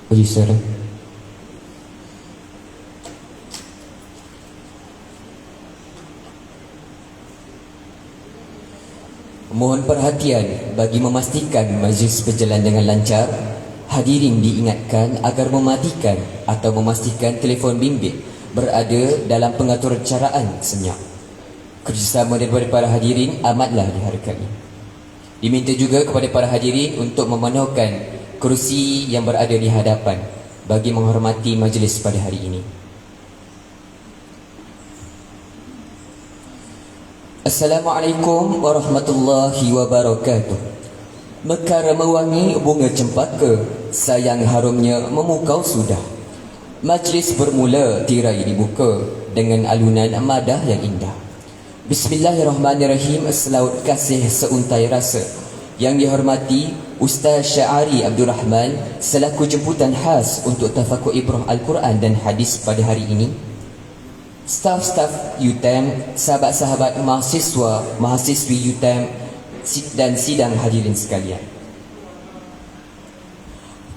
Uji suara. Mohon perhatian bagi memastikan majlis berjalan dengan lancar. Hadirin diingatkan agar mematikan atau memastikan telefon bimbit berada dalam pengaturan caraan senyap. Kerjasama daripada para hadirin amatlah dihargai. Diminta juga kepada para hadirin untuk memenuhkan kerusi yang berada di hadapan bagi menghormati majlis pada hari ini. Assalamualaikum warahmatullahi wabarakatuh. Mekar mewangi bunga cempaka, sayang harumnya memukau sudah. Majlis bermula, tirai dibuka dengan alunan madah yang indah. Bismillahirrahmanirrahim. Selaut kasih seuntai rasa. Yang dihormati Ustaz Sya'ari Abdul Rahman selaku jemputan khas untuk tafakur ibrah Al-Quran dan hadis pada hari ini. Staf-staf UTM, sahabat-sahabat mahasiswa, mahasiswi UTM dan sidang hadirin sekalian.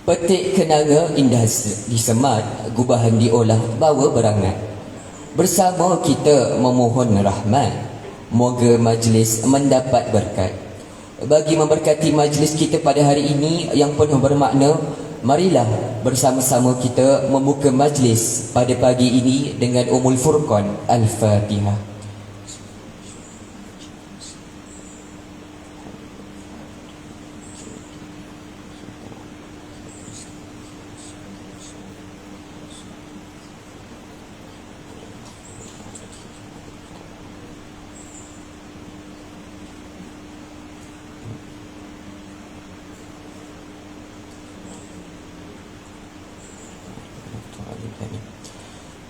Petik kenanga indah disemat, gubahan diolah bawa berangan. Bersama kita memohon rahmat, moga majlis mendapat berkat. Bagi memberkati majlis kita pada hari ini yang penuh bermakna, marilah bersama-sama kita membuka majlis pada pagi ini dengan Ummul Furqan Al-Fatihah.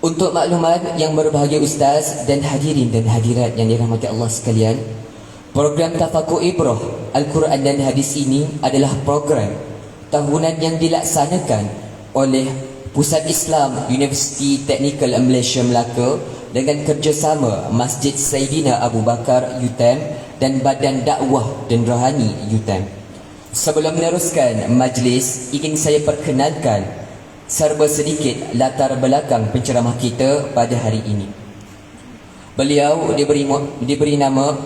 Untuk maklumat yang berbahagia Ustaz dan hadirin dan hadirat yang dirahmati Allah sekalian, program Tafakur Ibrah Al-Quran dan Hadis ini adalah program tahunan yang dilaksanakan oleh Pusat Islam Universiti Teknikal Malaysia Melaka dengan kerjasama Masjid Saidina Abu Bakar UTM dan Badan Dakwah dan Rohani UTM. Sebelum meneruskan majlis, ingin saya perkenalkan serba sedikit latar belakang penceramah kita pada hari ini. Beliau diberi nama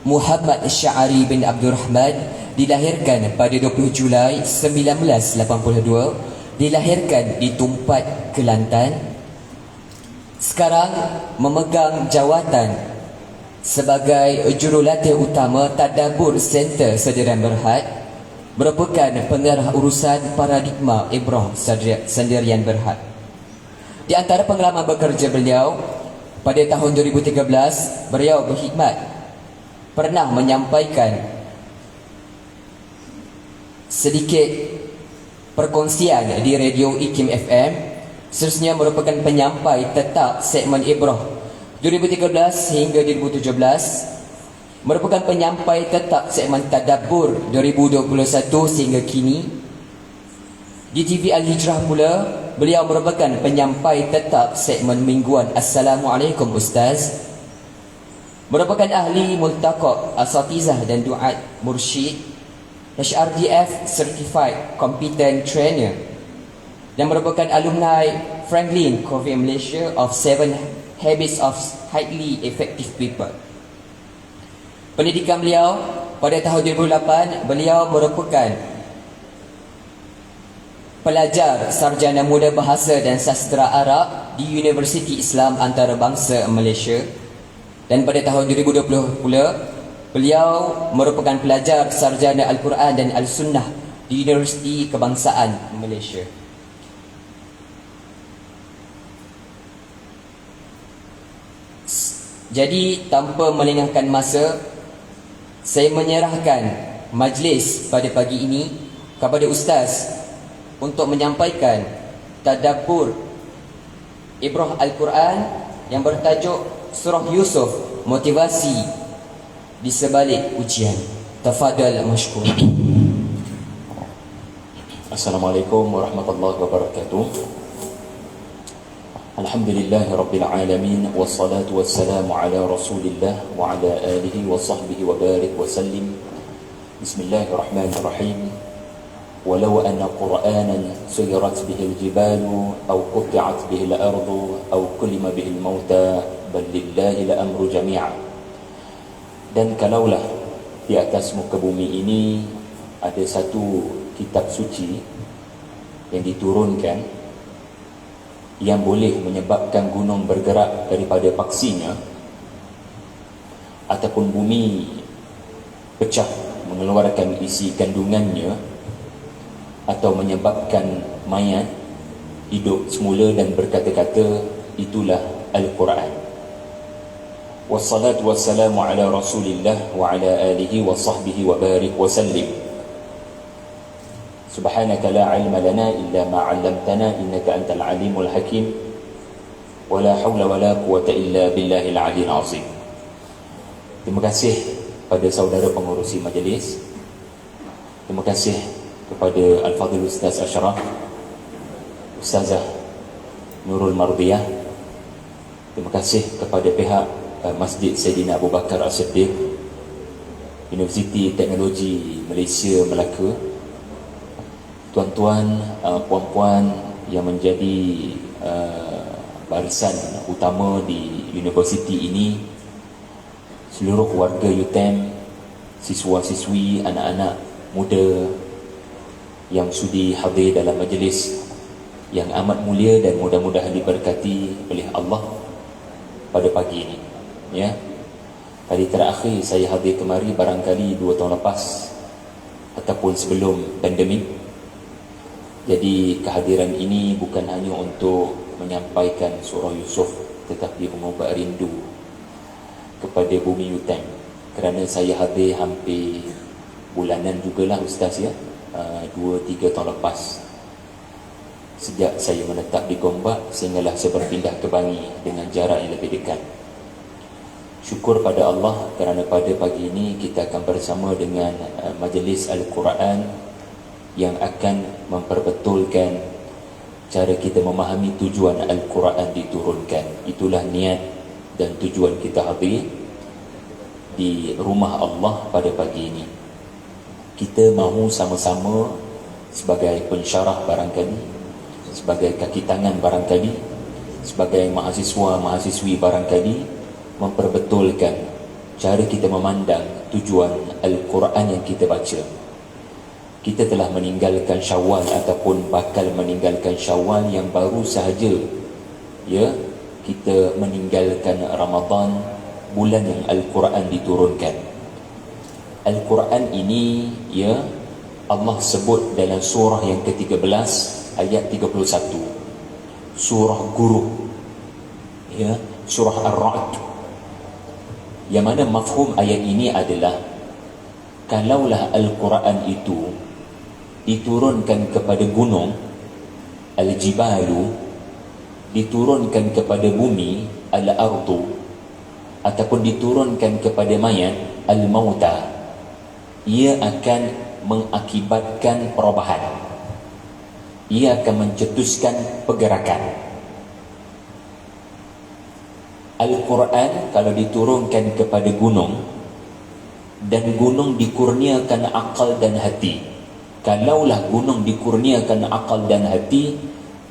Muhammad Sya'ari bin Abdul Rahman, dilahirkan pada 20 Julai 1982, dilahirkan di Tumpat, Kelantan. Sekarang memegang jawatan sebagai jurulatih utama Tadabbur Center Sendirian Berhad, merupakan pengarah urusan paradigma ibrah sendirian berhad. Di antara pengalaman bekerja beliau, pada tahun 2013 beliau berkhidmat pernah menyampaikan sedikit perkongsian di radio IKIM FM. Seterusnya merupakan penyampai tetap segmen ibrah 2013 hingga 2017, merupakan penyampai tetap segmen Tadabbur 2021 sehingga kini. Di TV Al-Hijrah pula, beliau merupakan penyampai tetap segmen mingguan Assalamualaikum Ustaz. Merupakan ahli multaqab asatizah dan duat mursyid, HRDF Certified Competent Trainer, dan merupakan alumni Franklin Covey Malaysia of 7 Habits of Highly Effective People. Pendidikan beliau pada tahun 2008, beliau merupakan pelajar sarjana muda bahasa dan sastra Arab di Universiti Islam Antarabangsa Malaysia, dan pada tahun 2020 pula beliau merupakan pelajar sarjana Al-Quran dan Al-Sunnah di Universiti Kebangsaan Malaysia. Jadi tanpa melengahkan masa, saya menyerahkan majlis pada pagi ini kepada Ustaz untuk menyampaikan Tadabbur Ibrah Al-Quran yang bertajuk Surah Yusuf, Motivasi di Sebalik Ujian. Tafadhal mashkur. Assalamualaikum warahmatullahi wabarakatuh. Alhamdulillahi Rabbil Alamin, wassalatu wassalamu ala Rasulillah wa ala alihi wa sahbihi wa barik wa sallim. Bismillahirrahmanirrahim. walau anna qur'anan suyirat bihi al-jibalu aw qutti'at bihi al-ardu aw kullima bihi al-mauta bal lillahi al-amru jami'a. Dan kalaulah di atas muka bumi ini ada satu kitab suci yang diturunkan yang boleh menyebabkan gunung bergerak daripada paksinya, ataupun bumi pecah mengeluarkan isi kandungannya, atau menyebabkan mayat hidup semula dan berkata-kata, itulah Al-Quran. Wassalatu wassalamu ala Rasulillah wa ala alihi wa sahbihi wa barik wa sallim. Subhanaka la ilma lana illa ma 'allamtana innaka antal alimul hakim. Wa la hawla wa la quwwata illa billahil 'aliyyil 'azim. Terima kasih pada saudara pengurusi majlis. Terima kasih kepada Al-Fadhil Ustaz Ashraf, Ustazah Nurul Mardiyah. Terima kasih kepada pihak Masjid Saidina Abu Bakar As-Siddiq, Universiti Teknologi Malaysia Melaka, tuan-tuan, puan-puan yang menjadi barisan utama di universiti ini, seluruh warga UTM, siswa-siswi, anak-anak muda yang sudi hadir dalam majlis yang amat mulia dan mudah-mudahan diberkati oleh Allah pada pagi ini. Ya, kali terakhir saya hadir kemari barangkali 2 tahun lepas ataupun sebelum pandemik. Jadi kehadiran ini bukan hanya untuk menyampaikan surah Yusuf, tetapi mengubah rindu kepada bumi UTM. Kerana saya hadir hampir bulanan jugalah Ustaz, ya, 2-3 tahun lepas sejak saya menetap di Gombak sehinggalah saya berpindah ke Bangi dengan jarak yang lebih dekat. Syukur pada Allah kerana pada pagi ini kita akan bersama dengan majlis Al-Quran yang akan memperbetulkan cara kita memahami tujuan Al-Quran diturunkan. Itulah niat dan tujuan kita hadir di rumah Allah pada pagi ini. Kita mahu sama-sama sebagai pensyarah barangkali, sebagai kaki tangan barangkali, sebagai mahasiswa-mahasiswi barangkali, memperbetulkan cara kita memandang tujuan Al-Quran yang kita baca. Kita telah meninggalkan Syawal ataupun bakal meninggalkan Syawal yang baru sahaja, ya, kita meninggalkan Ramadan, bulan yang Al-Quran diturunkan. Al-Quran ini, ya, Allah sebut dalam surah yang ke-13 ayat 31, surah Guru, ya, surah Ar-Ra'd, yang mana mafhum ayat ini adalah kalaulah Al-Quran itu diturunkan kepada gunung, Al-Jibalu, diturunkan kepada bumi, Al-Ardu, ataupun diturunkan kepada mayat, Al-Mauta, ia akan mengakibatkan perubahan, ia akan mencetuskan pergerakan. Al-Quran kalau diturunkan kepada gunung dan gunung dikurniakan akal dan hati, kalaulah gunung dikurniakan akal dan hati,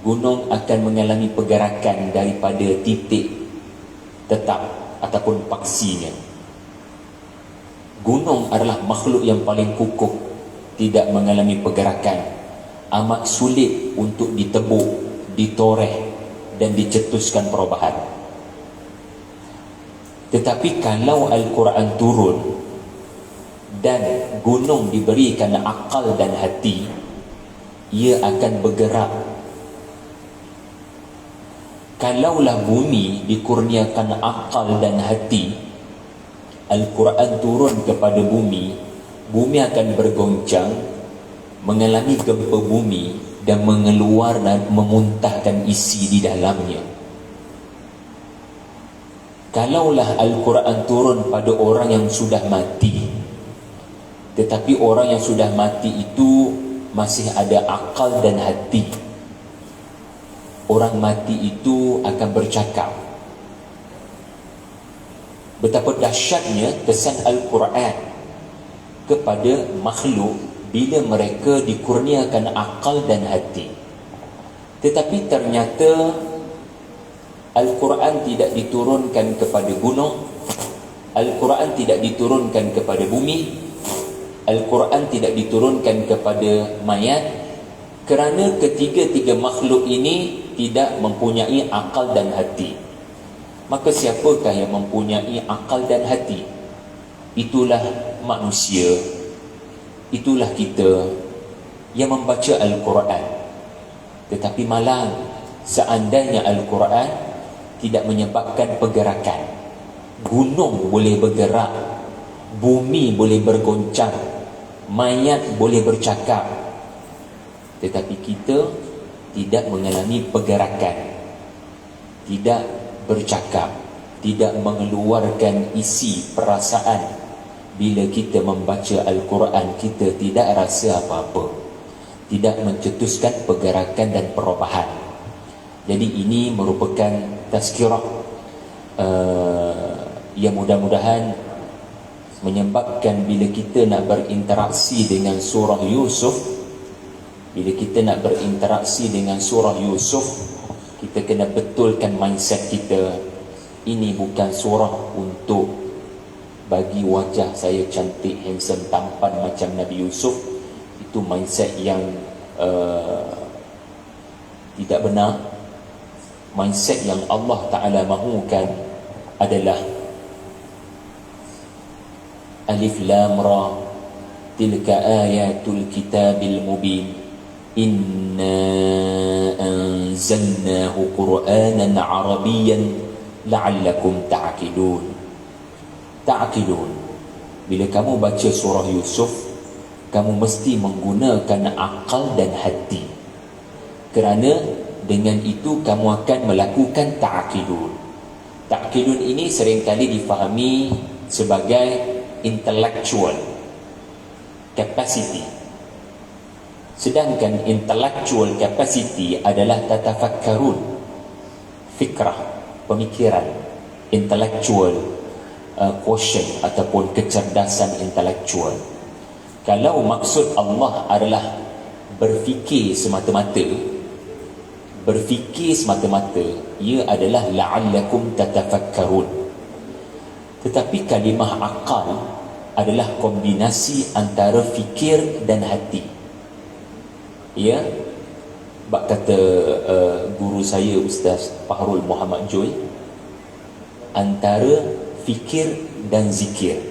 gunung akan mengalami pergerakan daripada titik tetap ataupun paksinya. Gunung adalah makhluk yang paling kukuh, tidak mengalami pergerakan, amat sulit untuk ditebuk, ditoreh dan dicetuskan perubahan. Tetapi kalau Al-Quran turun dan gunung diberikan akal dan hati, ia akan bergerak. Kalaulah bumi dikurniakan akal dan hati, Al-Quran turun kepada bumi, bumi akan bergoncang, mengalami gempa bumi dan mengeluar dan memuntahkan isi di dalamnya. Kalaulah Al-Quran turun pada orang yang sudah mati, tetapi orang yang sudah mati itu masih ada akal dan hati, orang mati itu akan bercakap. Betapa dahsyatnya kesan Al-Quran kepada makhluk bila mereka dikurniakan akal dan hati. Tetapi ternyata Al-Quran tidak diturunkan kepada gunung, Al-Quran tidak diturunkan kepada bumi, Al-Quran tidak diturunkan kepada mayat, kerana ketiga-tiga makhluk ini tidak mempunyai akal dan hati. Maka siapakah yang mempunyai akal dan hati? Itulah manusia, itulah kita yang membaca Al-Quran. Tetapi malang seandainya Al-Quran tidak menyebabkan pergerakan. Gunung boleh bergerak, bumi boleh bergoncang, mayat boleh bercakap, tetapi kita tidak mengalami pergerakan, tidak bercakap, tidak mengeluarkan isi perasaan. Bila kita membaca Al-Quran, kita tidak rasa apa-apa, tidak mencetuskan pergerakan dan perubahan. Jadi ini merupakan tazkirah yang mudah-mudahan menyebabkan bila kita nak berinteraksi dengan surah Yusuf, bila kita nak berinteraksi dengan surah Yusuf, kita kena betulkan mindset kita. Ini bukan surah untuk bagi wajah saya cantik, handsome, tampan macam Nabi Yusuf. Itu mindset yang tidak benar. Mindset yang Allah Ta'ala mahukan adalah Alif Lam Ra, tilka ayatul kitabil mubin, inna anzalnahu Qur'anan Arabiyyan la'allakum ta'qilun. Ta'qilun. Bila kamu baca surah Yusuf, kamu mesti menggunakan akal dan hati, kerana dengan itu kamu akan melakukan ta'qilun. Ta'qilun ini seringkali difahami sebagai intellectual capacity, sedangkan intellectual capacity adalah tatafakkarun, fikrah, pemikiran, intellectual quotient ataupun kecerdasan intellectual. Kalau maksud Allah adalah berfikir semata-mata, ia adalah la'allakum tatafakkarun. Tetapi kalimah akal adalah kombinasi antara fikir dan hati. Ya, bak kata guru saya Ustaz Fahrul Muhammad Joy, antara fikir dan zikir,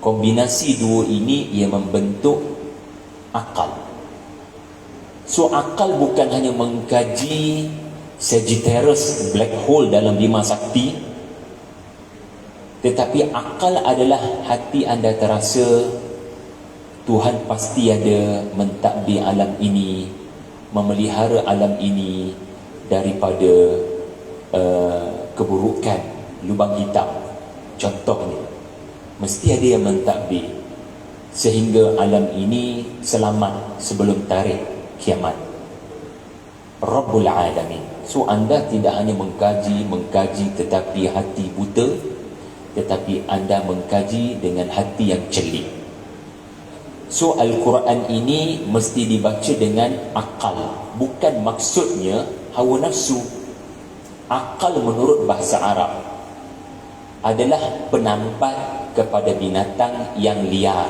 kombinasi dua ini ia membentuk akal. So akal bukan hanya mengkaji Sagittarius black hole dalam Bima Sakti, tetapi akal adalah hati anda terasa Tuhan pasti ada mentadbir alam ini, memelihara alam ini daripada keburukan, lubang hitam. Contohnya, mesti ada yang mentadbir sehingga alam ini selamat sebelum tarikh kiamat. Rabbul Alamin. So anda tidak hanya mengkaji tetapi hati buta, tetapi anda mengkaji dengan hati yang celik. So Al-Quran ini mesti dibaca dengan akal, bukan maksudnya hawa nafsu. Akal menurut bahasa Arab adalah penampat kepada binatang yang liar.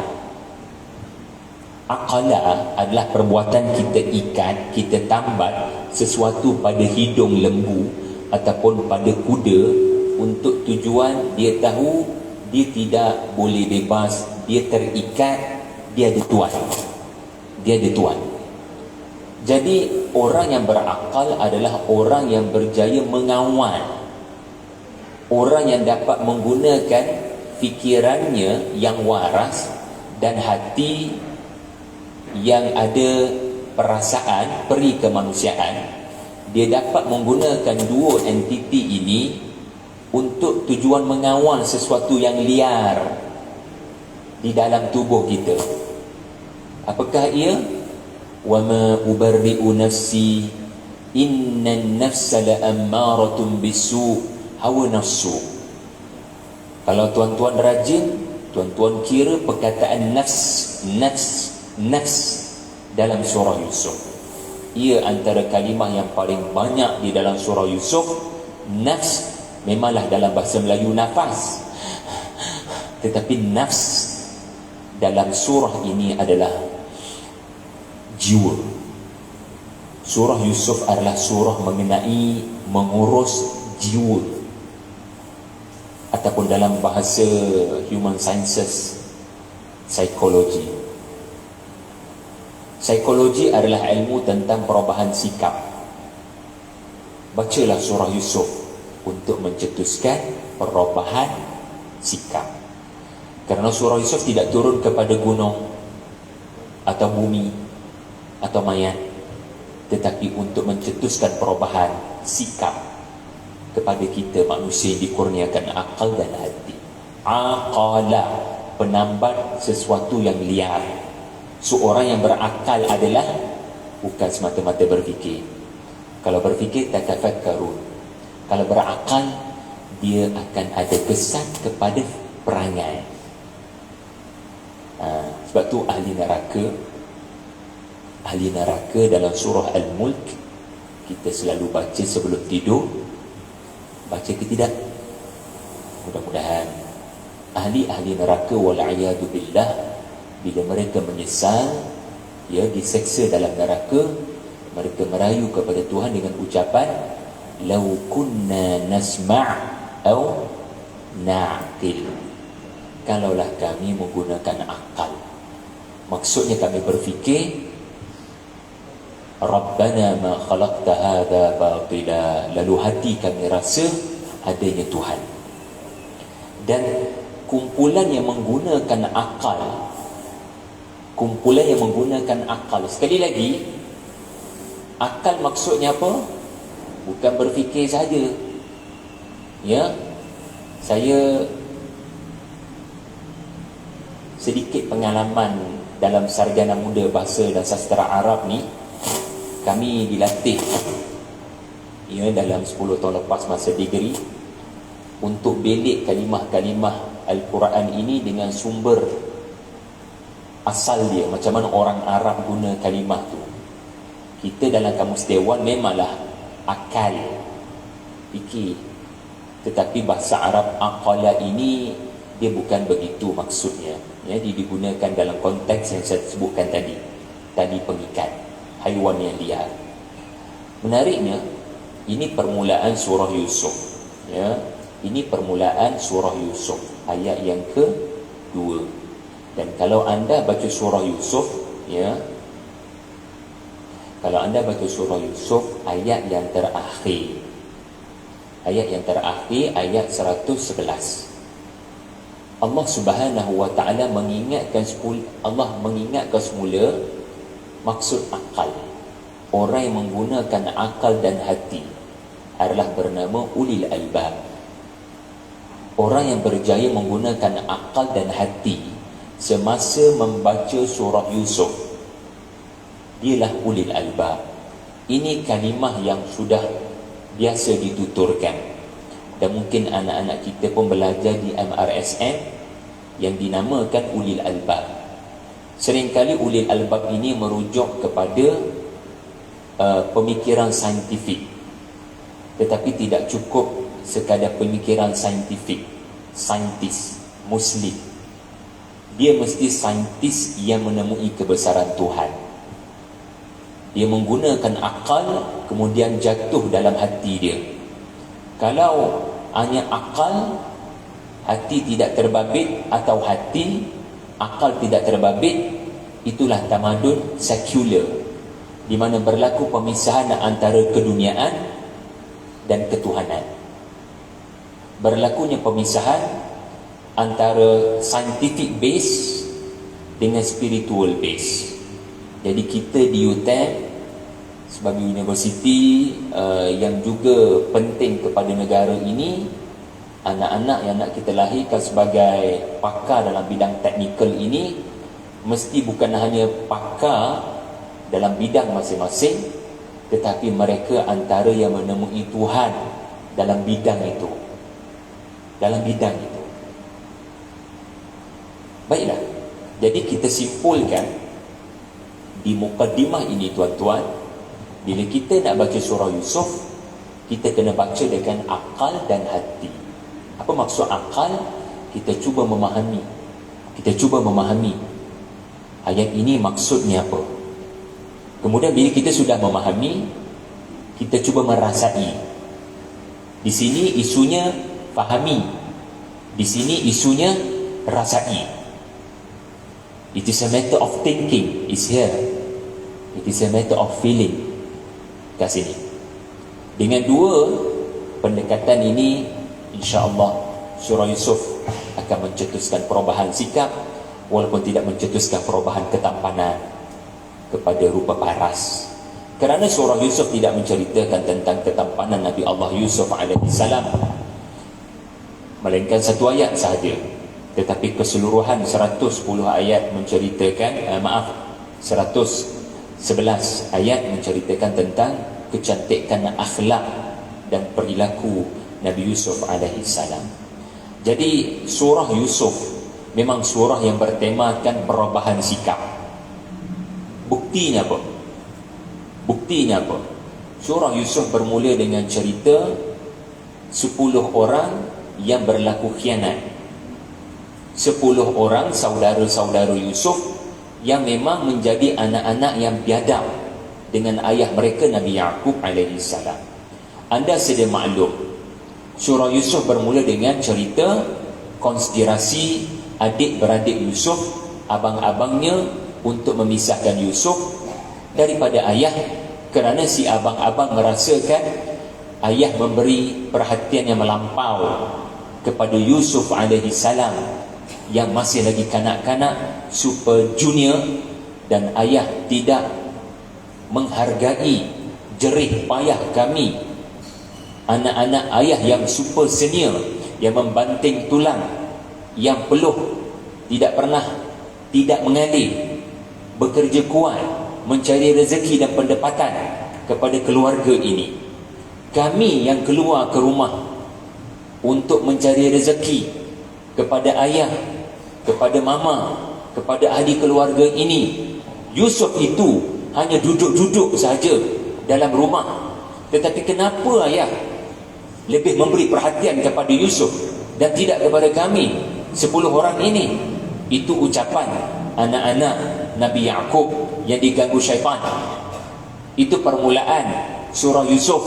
Aqala adalah perbuatan kita ikat, kita tambat sesuatu pada hidung lembu ataupun pada kuda, untuk tujuan dia tahu dia tidak boleh bebas, dia terikat, dia ada tuan. Jadi orang yang berakal adalah orang yang berjaya mengawal, orang yang dapat menggunakan fikirannya yang waras dan hati yang ada perasaan, peri kemanusiaan. Dia dapat menggunakan dua entiti ini untuk tujuan mengawal sesuatu yang liar di dalam tubuh kita. Apakah ia? Wa ma ubarri'u nafsi innan nafsa la'ammaratun bisu'. Hawa nafsu. Kalau tuan-tuan rajin, tuan-tuan kira perkataan nafs Nafs dalam surah Yusuf, ia antara kalimah yang paling banyak di dalam surah Yusuf. Nafs memanglah dalam bahasa Melayu nafas, tetapi nafs dalam surah ini adalah jiwa. Surah Yusuf adalah surah mengenai mengurus jiwa, ataupun dalam bahasa human sciences, psikologi. Psikologi adalah ilmu tentang perubahan sikap. Bacalah surah Yusuf untuk mencetuskan perubahan sikap. Kerana surah Yusuf tidak turun kepada gunung atau bumi atau mayat, tetapi untuk mencetuskan perubahan sikap kepada kita manusia yang dikurniakan akal dan hati. Aqala, penambat sesuatu yang liar. Seorang yang berakal adalah bukan semata-mata berfikir. Kalau berfikir, tatafakkarun. Kalau berakal, dia akan ada kesan kepada perangai. Sebab tu ahli neraka dalam surah Al-Mulk, kita selalu baca sebelum tidur. Baca ke tidak? Mudah-mudahan ahli neraka wal'iyadu billah, bila mereka menyesal, diseksa dalam neraka, mereka merayu kepada Tuhan dengan ucapan lau kunna nasma' au na'qil, kalaulah kami menggunakan akal. Maksudnya kami berfikir, Rabbana ma khalaqta hadha batila, lalu hati kami rasa adanya Tuhan. Dan kumpulan yang menggunakan akal, sekali lagi, akal maksudnya apa? Bukan berfikir saja. Saya sedikit pengalaman dalam sarjana muda bahasa dan sastra Arab ni. Kami dilatih dalam 10 tahun lepas masa degree untuk belik kalimah-kalimah Al-Quran ini dengan sumber asal dia, macam mana orang Arab guna kalimah tu. Kita dalam kamus Dewan memanglah akal, fikir, tetapi bahasa Arab aqala ini dia bukan begitu maksudnya. Dia digunakan dalam konteks yang saya sebutkan tadi pengikat, haiwan yang liar. Menariknya, ini permulaan surah Yusuf. Ini permulaan surah Yusuf, ayat yang ke-2. Dan kalau anda baca surah Yusuf, kalau anda baca surah Yusuf, ayat yang terakhir, ayat 111, Allah Subhanahu wa ta'ala mengingatkan semula maksud akal. Orang yang menggunakan akal dan hati adalah bernama ulil albab. Orang yang berjaya menggunakan akal dan hati semasa membaca surah Yusuf, dialah ulil albab. Ini kalimah yang sudah biasa dituturkan, dan mungkin anak-anak kita pun belajar di MRSM yang dinamakan ulil albab. Seringkali ulil albab ini merujuk kepada pemikiran saintifik, tetapi tidak cukup sekadar pemikiran saintifik. Saintis Muslim, dia mesti saintis yang menemui kebesaran Tuhan. Dia menggunakan akal, kemudian jatuh dalam hati dia. Kalau hanya akal, hati tidak terbabit, atau akal tidak terbabit, itulah tamadun sekular, di mana berlaku pemisahan antara keduniaan dan ketuhanan. Berlakunya pemisahan antara scientific base dengan spiritual base. Jadi kita di UTM sebagai universiti yang juga penting kepada negara ini, anak-anak yang nak kita lahirkan sebagai pakar dalam bidang teknikal ini mesti bukan hanya pakar dalam bidang masing-masing, tetapi mereka antara yang menemui Tuhan dalam bidang itu. Baiklah, jadi kita simpulkan Di mukaddimah ini tuan-tuan, bila kita nak baca surah Yusuf, kita kena baca dengan akal dan hati. Apa maksud akal? Kita cuba memahami. Ayat ini maksudnya apa. Kemudian bila kita sudah memahami, kita cuba merasai. Di sini isunya fahami, di sini isunya rasai. It is a matter of thinking is here. It is a matter of feeling. Kat sini. Dengan dua pendekatan ini, insya-Allah surah Yusuf akan mencetuskan perubahan sikap, walaupun tidak mencetuskan perubahan ketampanan kepada rupa paras. Kerana surah Yusuf tidak menceritakan tentang ketampanan Nabi Allah Yusuf alaihissalam, melainkan satu ayat sahaja. Tetapi keseluruhan 110 ayat menceritakan 111 ayat menceritakan tentang kecantikan akhlak dan perilaku Nabi Yusuf alaihissalam. Jadi surah Yusuf memang surah yang bertemakan perubahan sikap. Buktinya apa? Surah Yusuf bermula dengan cerita 10 orang yang berlaku khianat. 10 orang saudara-saudara Yusuf yang memang menjadi anak-anak yang biadab dengan ayah mereka Nabi Yaqub alaihissalam. Anda sedia maklum, surah Yusuf bermula dengan cerita konspirasi adik-beradik Yusuf, abang-abangnya, untuk memisahkan Yusuf daripada ayah, kerana si abang-abang merasakan ayah memberi perhatian yang melampau kepada Yusuf alaihissalam yang masih lagi kanak-kanak, super junior, dan ayah tidak menghargai jerih payah kami, anak-anak ayah yang super senior, yang membanting tulang, yang peluh, tidak mengalih, bekerja kuat, mencari rezeki dan pendapatan kepada keluarga ini. Kami yang keluar ke rumah untuk mencari rezeki kepada ayah, kepada mama, kepada ahli keluarga ini. Yusuf itu hanya duduk-duduk saja dalam rumah. Tetapi kenapa ayah lebih memberi perhatian kepada Yusuf dan tidak kepada kami 10 orang ini? Itu ucapan anak-anak Nabi Yaqub yang diganggu syaitan. Itu permulaan surah Yusuf.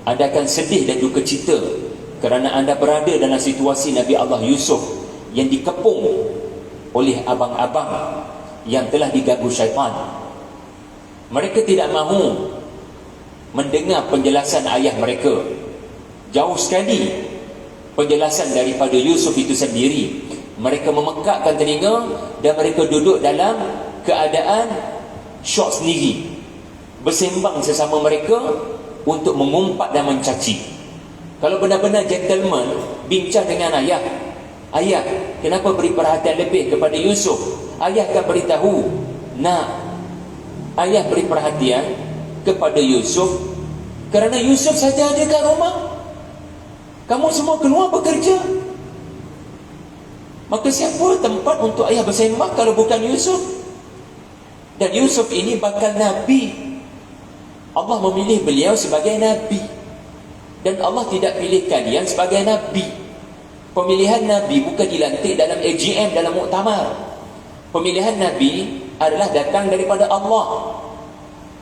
Anda akan sedih dan duka cita kerana anda berada dalam situasi Nabi Allah Yusuf yang dikepung oleh abang-abang yang telah diganggu syaitan. Mereka tidak mahu mendengar penjelasan ayah mereka. Jauh sekali penjelasan daripada Yusuf itu sendiri. Mereka memekakkan telinga dan mereka duduk dalam keadaan syok sendiri, bersembang sesama mereka untuk mengumpat dan mencaci. Kalau benar-benar gentleman bincang dengan ayah, ayah, kenapa beri perhatian lebih kepada Yusuf? Ayah akan beritahu, nak, ayah beri perhatian kepada Yusuf kerana Yusuf saja ada kat rumah. Kamu semua keluar bekerja. Maka siapa tempat untuk ayah bersembang kalau bukan Yusuf? Dan Yusuf ini bakal Nabi. Allah memilih beliau sebagai Nabi. Dan Allah tidak pilih kalian sebagai Nabi. Pemilihan Nabi bukan dilantik dalam AGM, dalam muktamar. Pemilihan Nabi adalah datang daripada Allah.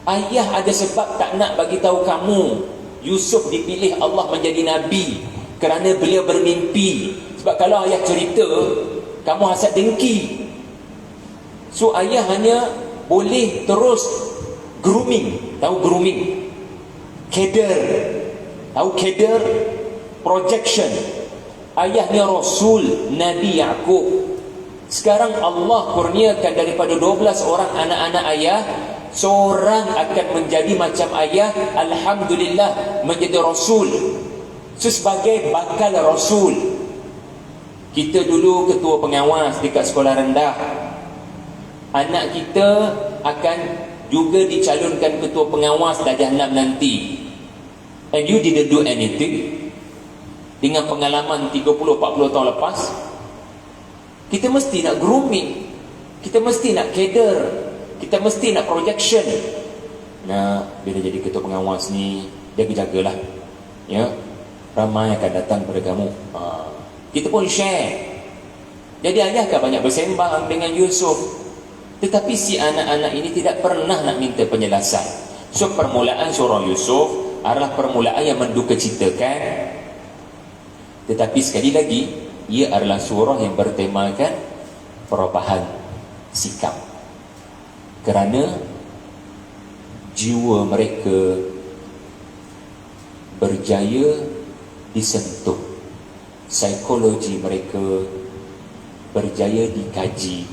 Ayah ada sebab tak nak bagi tahu kamu Yusuf dipilih Allah menjadi Nabi kerana beliau bermimpi. Sebab kalau ayah cerita, kamu hasad dengki. So ayah hanya boleh terus grooming. Tahu grooming? Kader. Tahu kader? Projection. Ayahnya Rasul Nabi Yaqub. Sekarang Allah kurniakan daripada 12 orang anak-anak ayah, seorang akan menjadi macam ayah. Alhamdulillah, menjadi Rasul. So sebagai bakal Rasul. Kita dulu ketua pengawas dekat sekolah rendah. Anak kita akan juga dicalonkan ketua pengawas darjah 6 nanti. And you didn't do anything. Dengan pengalaman 30-40 tahun lepas, kita mesti nak grooming, kita mesti nak kader, Kita mesti nak projection. Nah, bila jadi ketua pengawas ni, jaga-jagalah. Ya, ramai akan datang pada kamu. Kita pun share. Jadi ayahkah banyak bersembang dengan Yusuf, tetapi si anak-anak ini tidak pernah nak minta penjelasan. So permulaan surah Yusuf adalah permulaan yang mendukacitakan, tetapi sekali lagi ia adalah surah yang bertemakan perubahan sikap, kerana jiwa mereka berjaya disentuh, psikologi mereka berjaya dikaji,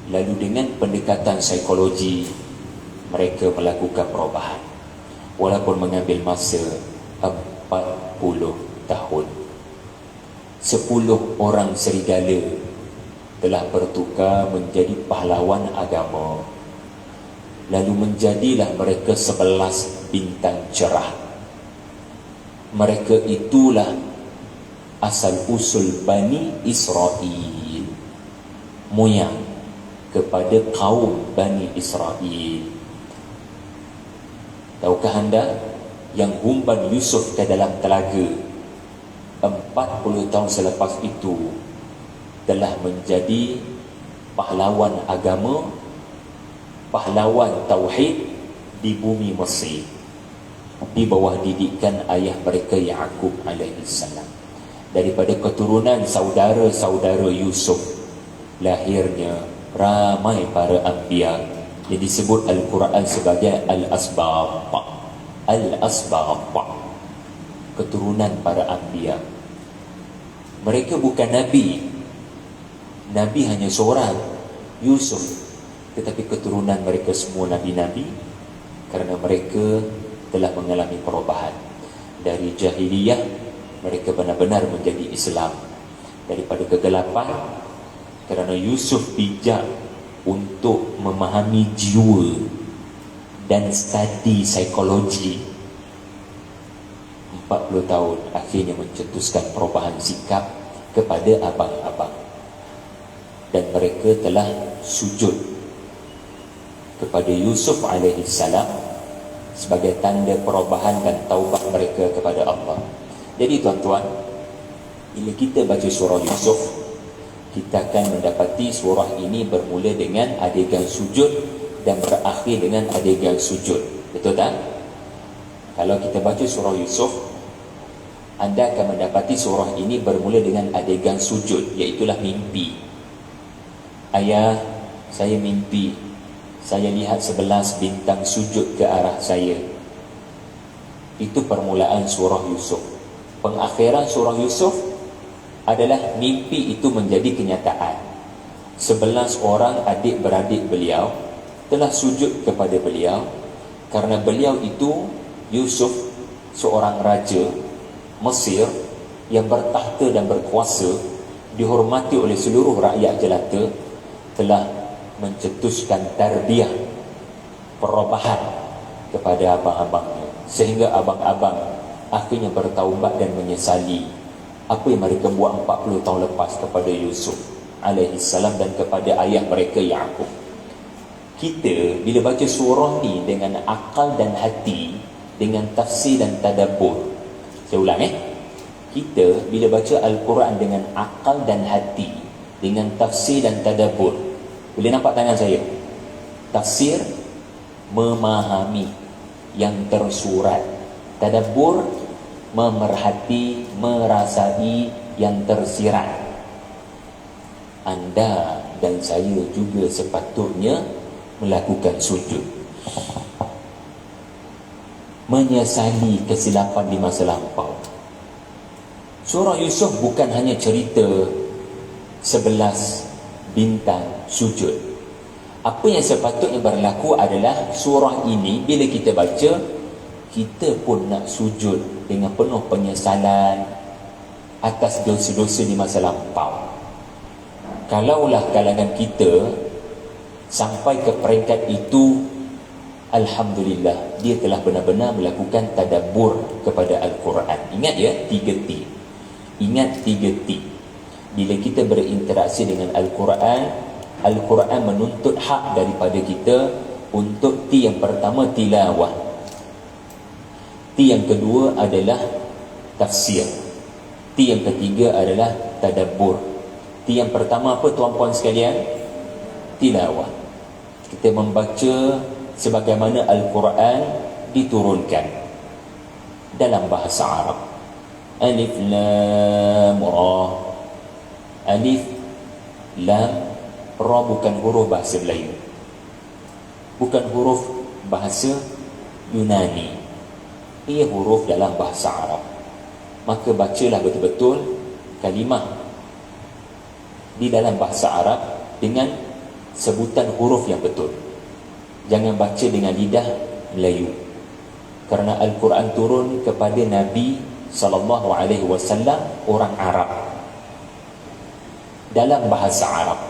lalu dengan pendekatan psikologi mereka melakukan perubahan, walaupun mengambil masa 40 tahun. 10 orang serigala telah bertukar menjadi pahlawan agama, lalu menjadilah mereka 11 bintang cerah. Mereka itulah asal usul Bani Israel, moyang kepada kaum Bani Israel. Tahukah anda yang umban Yusuf ke dalam telaga 40 tahun selepas itu telah menjadi pahlawan agama, pahlawan tauhid di bumi Mesir, di bawah didikan ayah mereka Yaqub alaihi salam. Daripada keturunan saudara-saudara Yusuf lahirnya ramai para anbiya yang disebut Al-Quran sebagai Al-Asbaq. Al-Asbaq, keturunan para anbiya. Mereka bukan Nabi. Nabi hanya seorang, Yusuf. Tetapi keturunan mereka semua Nabi-Nabi, kerana mereka telah mengalami perubahan. Dari jahiliyah, mereka benar-benar menjadi Islam. Daripada kegelapan, kerana Yusuf bijak untuk memahami jiwa dan studi psikologi, 40 tahun akhirnya mencetuskan perubahan sikap kepada abang-abang, dan mereka telah sujud kepada Yusuf alaihi salam sebagai tanda perubahan dan taubat mereka kepada Allah. Jadi tuan-tuan, bila kita baca surah Yusuf, kita akan mendapati surah ini bermula dengan adegan sujud dan berakhir dengan adegan sujud. Betul tak? Kalau kita baca surah Yusuf, anda akan mendapati surah ini bermula dengan adegan sujud, iaitulah mimpi. Ayah, saya mimpi, saya lihat 11 bintang sujud ke arah saya. Itu permulaan surah Yusuf. Pengakhiran surah Yusuf adalah mimpi itu menjadi kenyataan. 11 orang adik-beradik beliau telah sujud kepada beliau, karena beliau itu, Yusuf, seorang raja Mesir yang bertahta dan berkuasa, dihormati oleh seluruh rakyat jelata, telah mencetuskan tarbiyah, perubahan kepada abang-abangnya, sehingga abang-abang akhirnya bertaubat dan menyesali apa yang mereka buat 40 tahun lepas kepada Yusuf alaihi salam dan kepada ayah mereka Yaqub. Kita bila baca surah ni dengan akal dan hati, dengan tafsir dan tadabbur. Saya ulang kita bila baca Al-Quran dengan akal dan hati, dengan tafsir dan tadabbur. Boleh nampak tangan saya? Tafsir, memahami yang tersurat. Tadabbur, memerhati, merasai yang tersirat. Anda dan saya juga sepatutnya melakukan sujud, menyesali kesilapan di masa lampau. Surah Yusuf bukan hanya cerita 11 bintang sujud. Apa yang sepatutnya berlaku adalah surah ini bila kita baca, kita pun nak sujud dengan penuh penyesalan atas dosa-dosa di masa lampau. Kalaulah kalangan kita sampai ke peringkat itu, alhamdulillah, dia telah benar-benar melakukan tadabbur kepada Al-Quran. Ingat ya, 3T. Ingat 3T. Bila kita berinteraksi dengan Al-Quran, Al-Quran menuntut hak daripada kita untuk T yang pertama tilawah, T yang kedua adalah tafsir, T yang ketiga adalah tadabbur. T yang pertama apa tuan-puan sekalian? Tilawah. Kita membaca sebagaimana Al-Quran diturunkan dalam bahasa Arab. Alif Lam Ra. Alif Lam Ra bukan huruf bahasa Melayu, bukan huruf bahasa Yunani, ia huruf dalam bahasa Arab. Maka bacalah betul-betul kalimah di dalam bahasa Arab dengan sebutan huruf yang betul. Jangan baca dengan lidah Melayu, kerana Al-Quran turun kepada Nabi SAW, orang Arab, dalam bahasa Arab.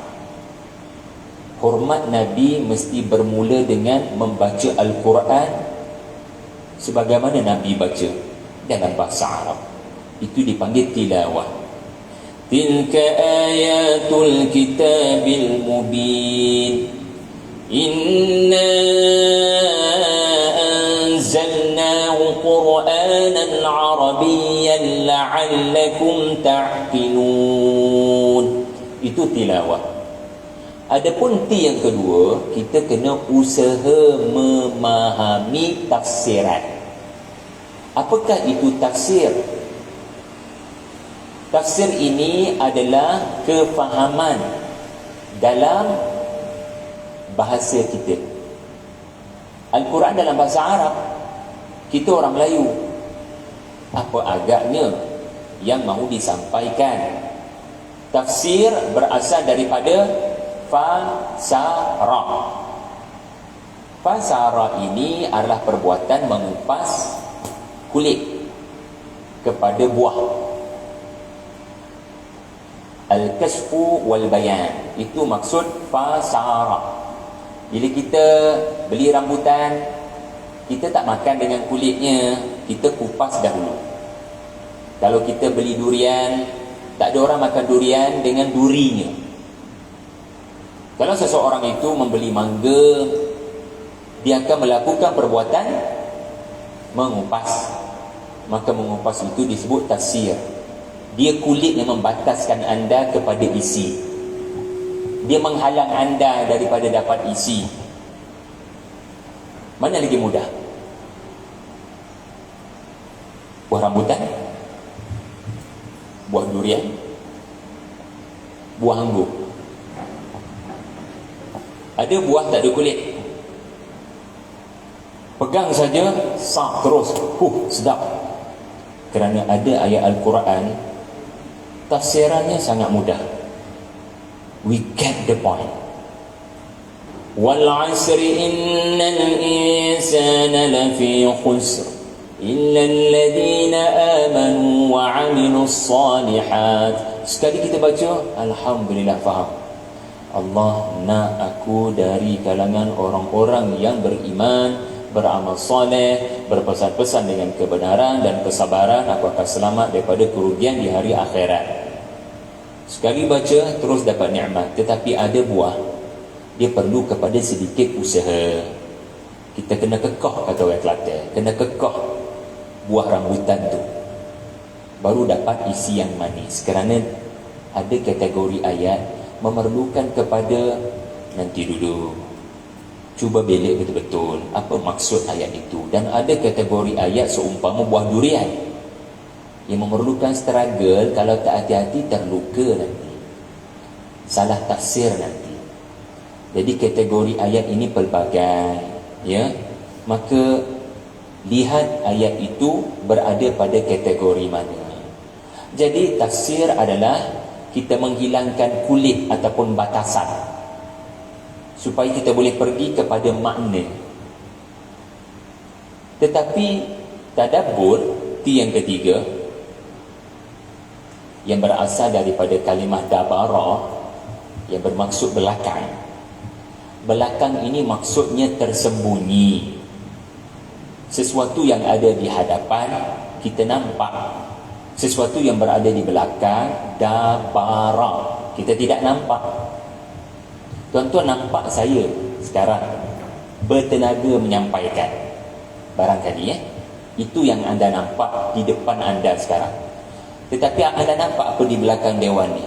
Hormat Nabi mesti bermula dengan membaca Al-Quran sebagaimana Nabi baca dalam bahasa Arab. Itu dipanggil tilawah. Tilka ayatul kitabil mubin, inna anzalnahu qur'anan arabiyyan la'allakum ta'qilun. Itu tilawah. Adapun T yang kedua, kita kena usaha memahami tafsiran. Apakah itu tafsir? Tafsir ini adalah kefahaman dalam bahasa kita. Al-Quran dalam bahasa Arab, kita orang Melayu, apa agaknya yang mahu disampaikan? Tafsir berasal daripada fasara. Fasara ini adalah perbuatan mengupas kulit kepada buah. Al-kasfu wal bayan, itu maksud fasara. Bila kita beli rambutan, kita tak makan dengan kulitnya, kita kupas dahulu. Kalau kita beli durian, tak ada orang makan durian dengan durinya. Kalau seseorang itu membeli mangga, dia akan melakukan perbuatan mengupas. Maka mengupas itu disebut tafsir. Dia kulit yang membataskan anda kepada isi, dia menghalang anda daripada dapat isi. Mana lagi mudah? Buah rambutan, buah durian, buah anggur. Ada buah tak ada kulit, pegang saja sah terus, sedap. Kerana ada ayat Al-Quran, tafsirannya sangat mudah. We get the point. Wal 'asri innal insana lafi khusr illa alladhina amanu wa 'amilus salihat. Sekali kita baca, alhamdulillah faham. Allah nak aku dari kalangan orang-orang yang beriman, beramal soleh, berpesan-pesan dengan kebenaran dan kesabaran, aku akan selamat daripada kerugian di hari akhirat. Sekali baca terus dapat nikmat. Tetapi ada buah, dia perlu kepada sedikit usaha. Kita kena kekoh, kata orang Kelantan, kena kekoh buah rambutan tu, baru dapat isi yang manis. Kerana ada kategori ayat memerlukan kepada nanti dulu, cuba belik betul-betul apa maksud ayat itu. Dan ada kategori ayat seumpama buah durian yang memerlukan struggle. Kalau tak hati-hati terluka nanti, salah tafsir nanti. Jadi kategori ayat ini pelbagai, ya. Maka lihat ayat itu berada pada kategori mana. Jadi tafsir adalah kita menghilangkan kulit ataupun batasan supaya kita boleh pergi kepada makna. Tetapi tadabbur, T yang ketiga, yang berasal daripada kalimah dabara, yang bermaksud belakang. Belakang ini maksudnya tersembunyi. Sesuatu yang ada di hadapan kita nampak, sesuatu yang berada di belakang dabara kita tidak nampak. Tuan-tuan nampak saya sekarang bertenaga menyampaikan. Barangkali itu yang anda nampak di depan anda sekarang. Tetapi anda nampak apa di belakang dewan ni?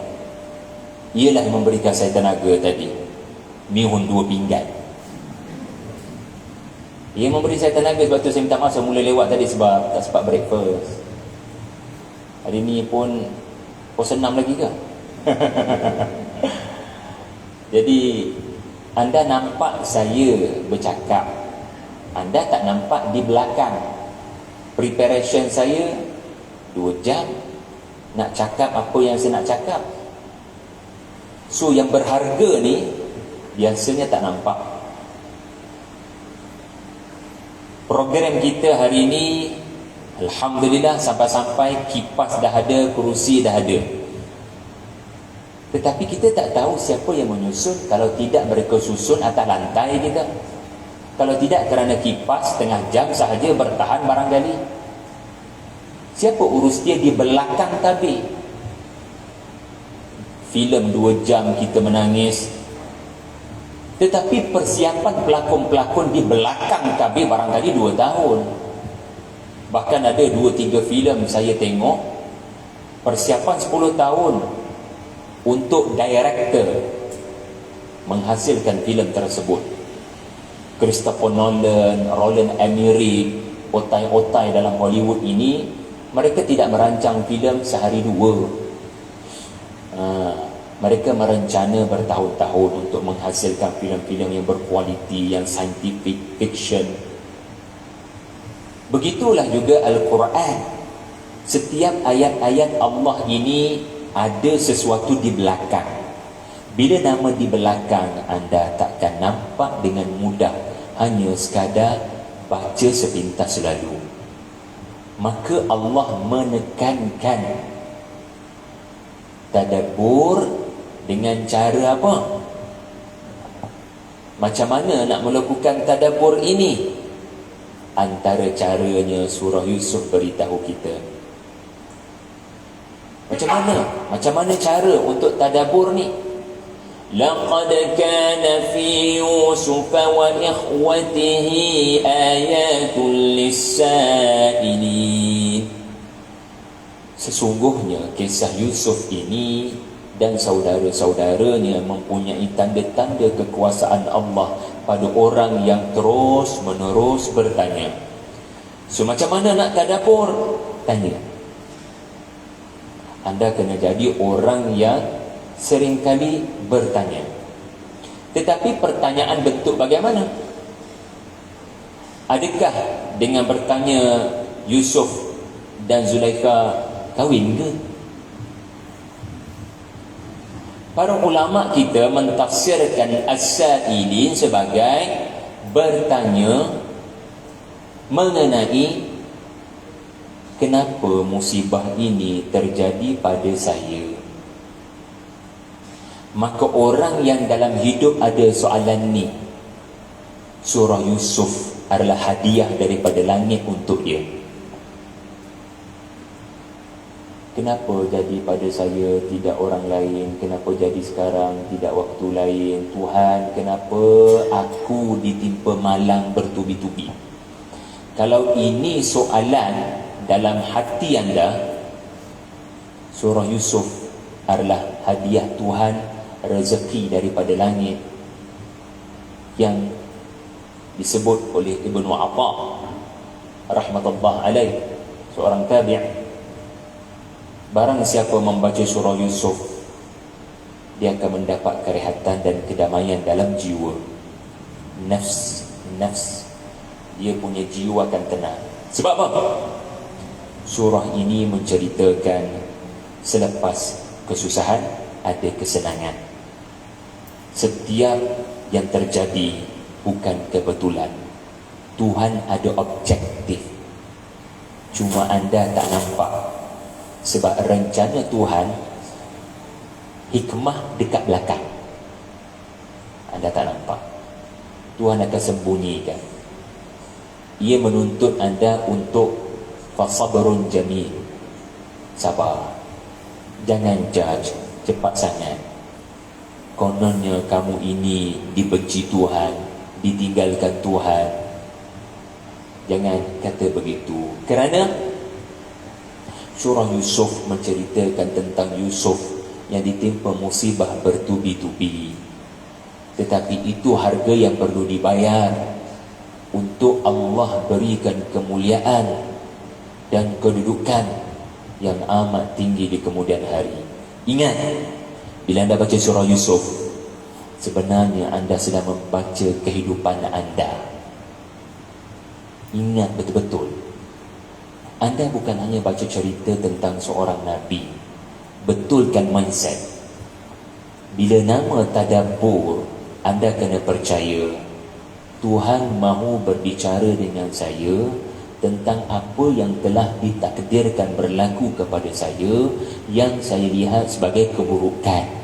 Ialah yang memberikan saya tenaga tadi. Mihun 2 pinggan. Ia memberi saya tenaga, sebab tu saya minta maaf saya mula lewat tadi sebab tak sempat breakfast. Hari ni pun pukul 6 lagi ke? Jadi anda nampak saya bercakap, anda tak nampak di belakang. Preparation saya 2 jam nak cakap apa yang saya nak cakap. So yang berharga ni biasanya tak nampak. Program kita hari ini, alhamdulillah, sampai-sampai kipas dah ada, kerusi dah ada. Tetapi kita tak tahu siapa yang menyusun. Kalau tidak mereka susun atas lantai kita. Kalau tidak kerana kipas setengah jam sahaja bertahan barangkali. Siapa urus dia di belakang tabir? Filem 2 jam kita menangis, tetapi persiapan pelakon-pelakon di belakang tabir barangkali 2 tahun. Bahkan ada 2-3 filem saya tengok persiapan 10 tahun untuk director menghasilkan filem tersebut. Christopher Nolan, Roland Emmerich, otai-otai dalam Hollywood ini, mereka tidak merancang filem sehari 2. Mereka merencana bertahun-tahun untuk menghasilkan filem-filem yang berkualiti, yang scientific fiction. Begitulah juga Al-Quran. Setiap ayat-ayat Allah ini ada sesuatu di belakang. Bila nama di belakang, anda takkan nampak dengan mudah, hanya sekadar baca sepintas lalu. Maka Allah menekankan tadabbur dengan cara apa? Macam mana nak melakukan tadabbur ini? Antara caranya surah Yusuf beritahu kita. Macam mana cara untuk tadabbur ni? Laqad kana fi Yusuf wa ikhwatihi ayatul lis-sa'ilin. Sesungguhnya kisah Yusuf ini dan saudara-saudaranya mempunyai tanda-tanda kekuasaan Allah pada orang yang terus-menerus bertanya. So macam mana nak tadabbur? Tanya. Anda kena jadi orang yang seringkali bertanya. Tetapi pertanyaan bentuk bagaimana? Adakah dengan bertanya Yusuf dan Zulaikha kahwin ke? Para ulama kita mentafsirkan as-sa'ilin sebagai bertanya mengenai kenapa musibah ini terjadi pada saya. Maka orang yang dalam hidup ada soalan ni, surah Yusuf adalah hadiah daripada langit untuk dia. Kenapa jadi pada saya, tidak orang lain? Kenapa jadi sekarang, tidak waktu lain? Tuhan, kenapa aku ditimpa malang bertubi-tubi? Kalau ini soalan dalam hati anda, surah Yusuf adalah hadiah Tuhan, rezeki daripada langit yang disebut oleh Ibnu Atha rahmatullah alaih, seorang tabi'. Barang siapa membaca surah Yusuf, dia akan mendapat kerehatan dan kedamaian dalam jiwa. Nafs, dia punya jiwa akan tenang. Sebab apa? Surah ini menceritakan selepas kesusahan ada kesenangan. Setiap yang terjadi bukan kebetulan. Tuhan ada objektif. Cuma anda tak nampak. Sebab rencana Tuhan, hikmah dekat belakang, anda tak nampak. Tuhan akan sembunyikan. Ia menuntut anda untuk fasabrun jamil, sabar. Jangan judge cepat sangat. kononnya kamu ini dibenci Tuhan, ditinggalkan Tuhan. Jangan kata begitu. Kerana surah Yusuf menceritakan tentang Yusuf yang ditimpa musibah bertubi-tubi. Tetapi itu harga yang perlu dibayar untuk Allah berikan kemuliaan dan kedudukan yang amat tinggi di kemudian hari. Ingat, bila anda baca surah Yusuf, sebenarnya anda sedang membaca kehidupan anda. Ingat betul-betul, anda bukan hanya baca cerita tentang seorang Nabi. Betulkan mindset. Bila nama tadabbur, anda kena percaya Tuhan mahu berbicara dengan saya tentang apa yang telah ditakdirkan berlaku kepada saya, yang saya lihat sebagai keburukan.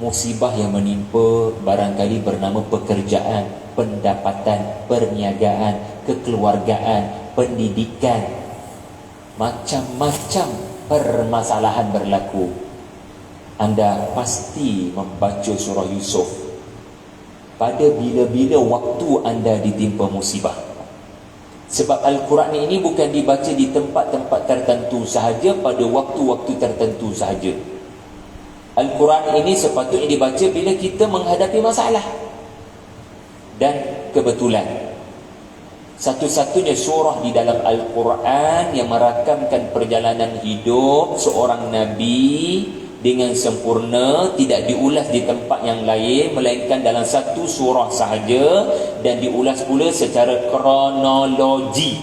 Musibah yang menimpa barangkali bernama pekerjaan, pendapatan, perniagaan, kekeluargaan, pendidikan. Macam-macam permasalahan berlaku. Anda pasti membaca surah Yusuf pada bila-bila waktu anda ditimpa musibah. Sebab Al-Quran ini bukan dibaca di tempat-tempat tertentu sahaja, pada waktu-waktu tertentu sahaja. Al-Quran ini sepatutnya dibaca bila kita menghadapi masalah. Dan kebetulan satu-satunya surah di dalam Al-Quran yang merakamkan perjalanan hidup seorang Nabi dengan sempurna, tidak diulas di tempat yang lain, melainkan dalam satu surah sahaja, dan diulas pula secara kronologi.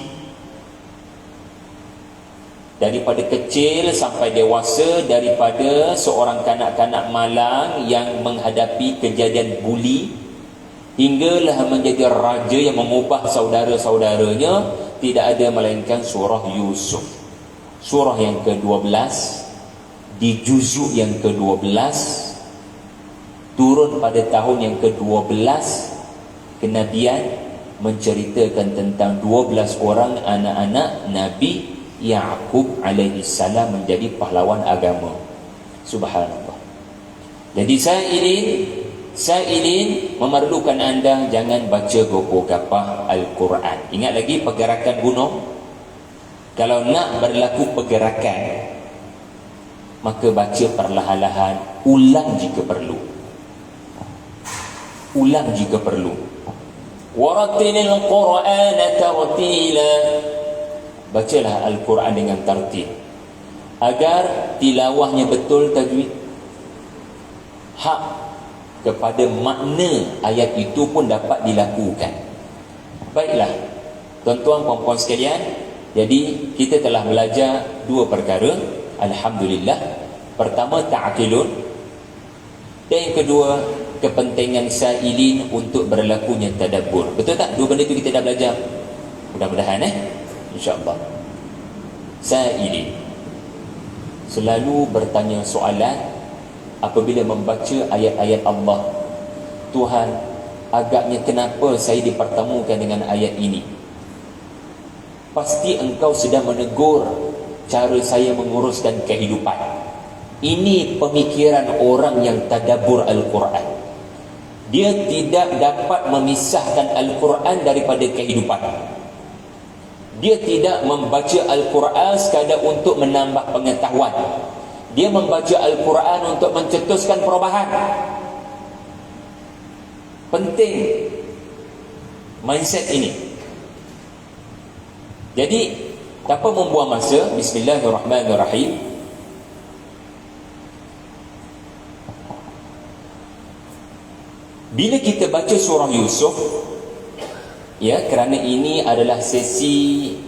Daripada kecil sampai dewasa, daripada seorang kanak-kanak malang yang menghadapi kejadian buli, hinggalah menjadi raja yang mengubah saudara-saudaranya, tidak ada melainkan surah Yusuf. Surah yang ke-12 di juzuk yang ke-12, turun pada tahun yang ke-12 kenabian, menceritakan tentang 12 orang anak-anak Nabi Ya'qub alaihi salam menjadi pahlawan agama. Subhanallah. Jadi sailin memerlukan anda jangan baca gopoh gapah Al-Quran. Ingat lagi pergerakan gunung. Kalau nak berlaku pergerakan, maka baca perlahan-lahan, ulang jika perlu. Ulang jika perlu. Warattilil Qur'ana tartila. Bacalah Al-Quran dengan tartil, agar tilawahnya betul tajwid, hak kepada makna ayat itu pun dapat dilakukan. Baiklah, tuan-tuan puan-puan sekalian, jadi kita telah belajar dua perkara, alhamdulillah. Pertama, ta'qilun, dan yang kedua, kepentingan sailin untuk berlakunya tadabbur. Betul tak? Dua benda itu kita dah belajar. Mudah-mudahan insya-Allah. Sailin selalu bertanya soalan apabila membaca ayat-ayat Allah. Tuhan, agaknya kenapa saya dipertemukan dengan ayat ini? Pasti engkau sedang menegur cara saya menguruskan kehidupan. Ini pemikiran orang yang tadabbur Al-Quran. Dia tidak dapat memisahkan Al-Quran daripada kehidupan. Dia tidak membaca Al-Quran sekadar untuk menambah pengetahuan. Dia membaca Al-Quran untuk mencetuskan perubahan. Penting mindset ini. Jadi tanpa membuang masa, bismillahirrahmanirrahim. Bila kita baca surah Yusuf, ya, kerana ini adalah sesi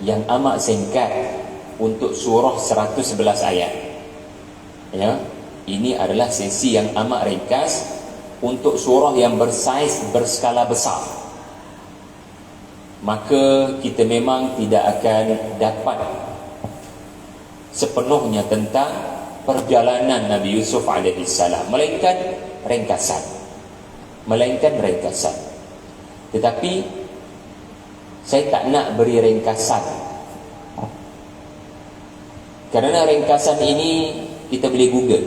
yang amat singkat untuk surah 111 ayat. Ya, ini adalah sesi yang amat ringkas untuk surah yang bersaiz berskala besar. Maka kita memang tidak akan dapat sepenuhnya tentang perjalanan Nabi Yusuf alaihi salam, melainkan ringkasan. Tetapi saya tak nak beri ringkasan, kerana ringkasan ini kita boleh Google.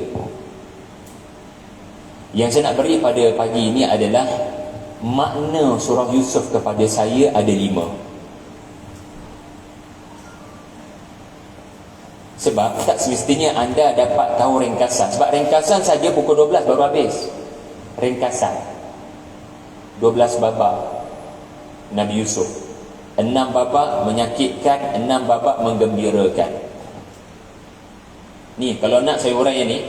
Yang saya nak beri pada pagi ini adalah makna surah Yusuf kepada saya ada 5. Sebab tak semestinya anda dapat tahu ringkasan. Sebab ringkasan saja pukul 12 baru habis. Ringkasan 12 babak Nabi Yusuf, 6 babak menyakitkan, 6 babak menggembirakan. Ni kalau nak saya uraikan ni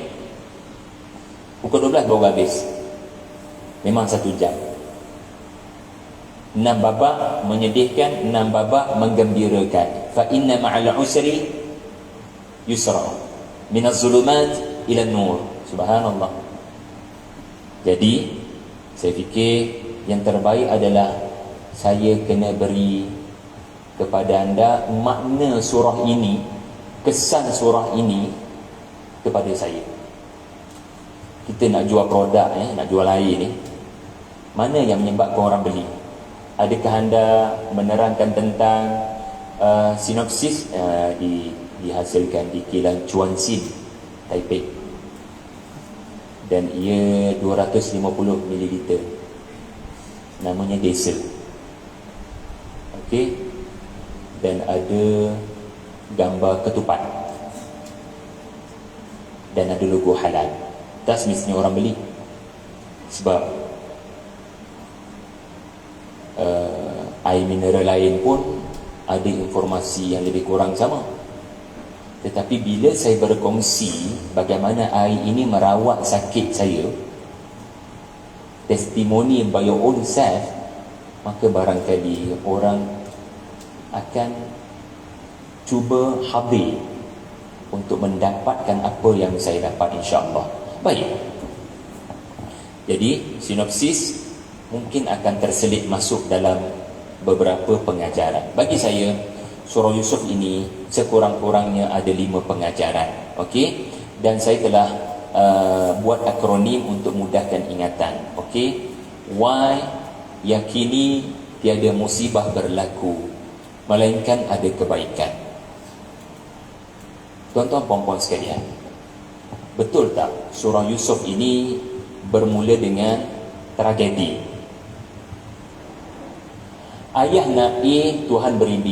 pukul 12 baru habis. Memang 1 jam. 6 babak menyedihkan, 6 babak menggembirakan. Fa inna ma'al usri yusra, minaz zulumat ila nur. Subhanallah. Jadi saya fikir yang terbaik adalah saya kena beri kepada anda makna surah ini, kesan surah ini kepada saya. Kita nak jual produk, nak jual air ni, mana yang menyebabkan orang beli? Adakah anda menerangkan tentang sinopsis dihasilkan di kilang Chuan Xin, Taipei, dan ia 250 ml, namanya diesel. Okey, dan ada gambar ketupat dan ada logo halal. Tak semestinya orang beli, sebab air mineral lain pun ada informasi yang lebih kurang sama. Tetapi bila saya berkongsi bagaimana air ini merawat sakit saya, testimoni by your own self, maka barangkali orang akan cuba hadir untuk mendapatkan apa yang saya dapat, insya-Allah. Baik. Jadi sinopsis mungkin akan terselit masuk dalam beberapa pengajaran. Bagi saya, surah Yusuf ini sekurang-kurangnya ada 5 pengajaran. Okey, dan saya telah buat akronim untuk mudahkan ingatan. Okey, Y, yakini tiada musibah berlaku melainkan ada kebaikan. Tuan-tuan puan-puan sekalian, betul tak surah Yusuf ini bermula dengan tragedi? Ayah nak A, Tuhan beri B.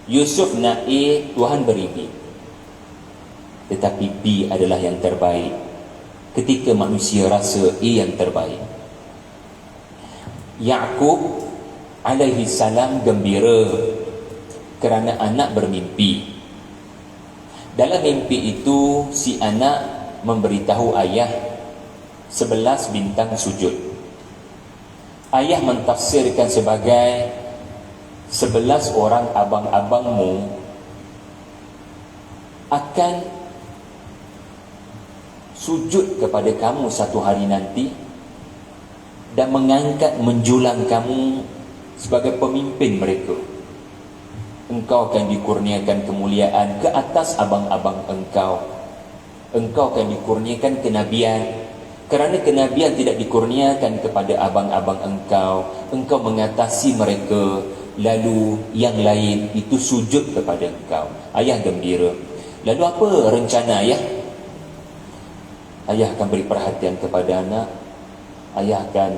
Yusuf nak A, Tuhan beri B. Tetapi B adalah yang terbaik ketika manusia rasa A yang terbaik. Yaqub alaihi salam gembira kerana anak bermimpi. Dalam mimpi itu si anak memberitahu ayah 11 bintang sujud. Ayah mentafsirkan sebagai 11 orang abang-abangmu akan sujud kepada kamu satu hari nanti dan mengangkat menjulang kamu sebagai pemimpin mereka. Engkau akan dikurniakan kemuliaan ke atas abang-abang engkau. Engkau akan dikurniakan kenabian. Kerana kenabian tidak dikurniakan kepada abang-abang engkau, engkau mengatasi mereka, lalu yang lain itu sujud kepada engkau. Ayah gembira. Lalu apa rencana ayah? Ayah akan beri perhatian kepada anak. Ayah akan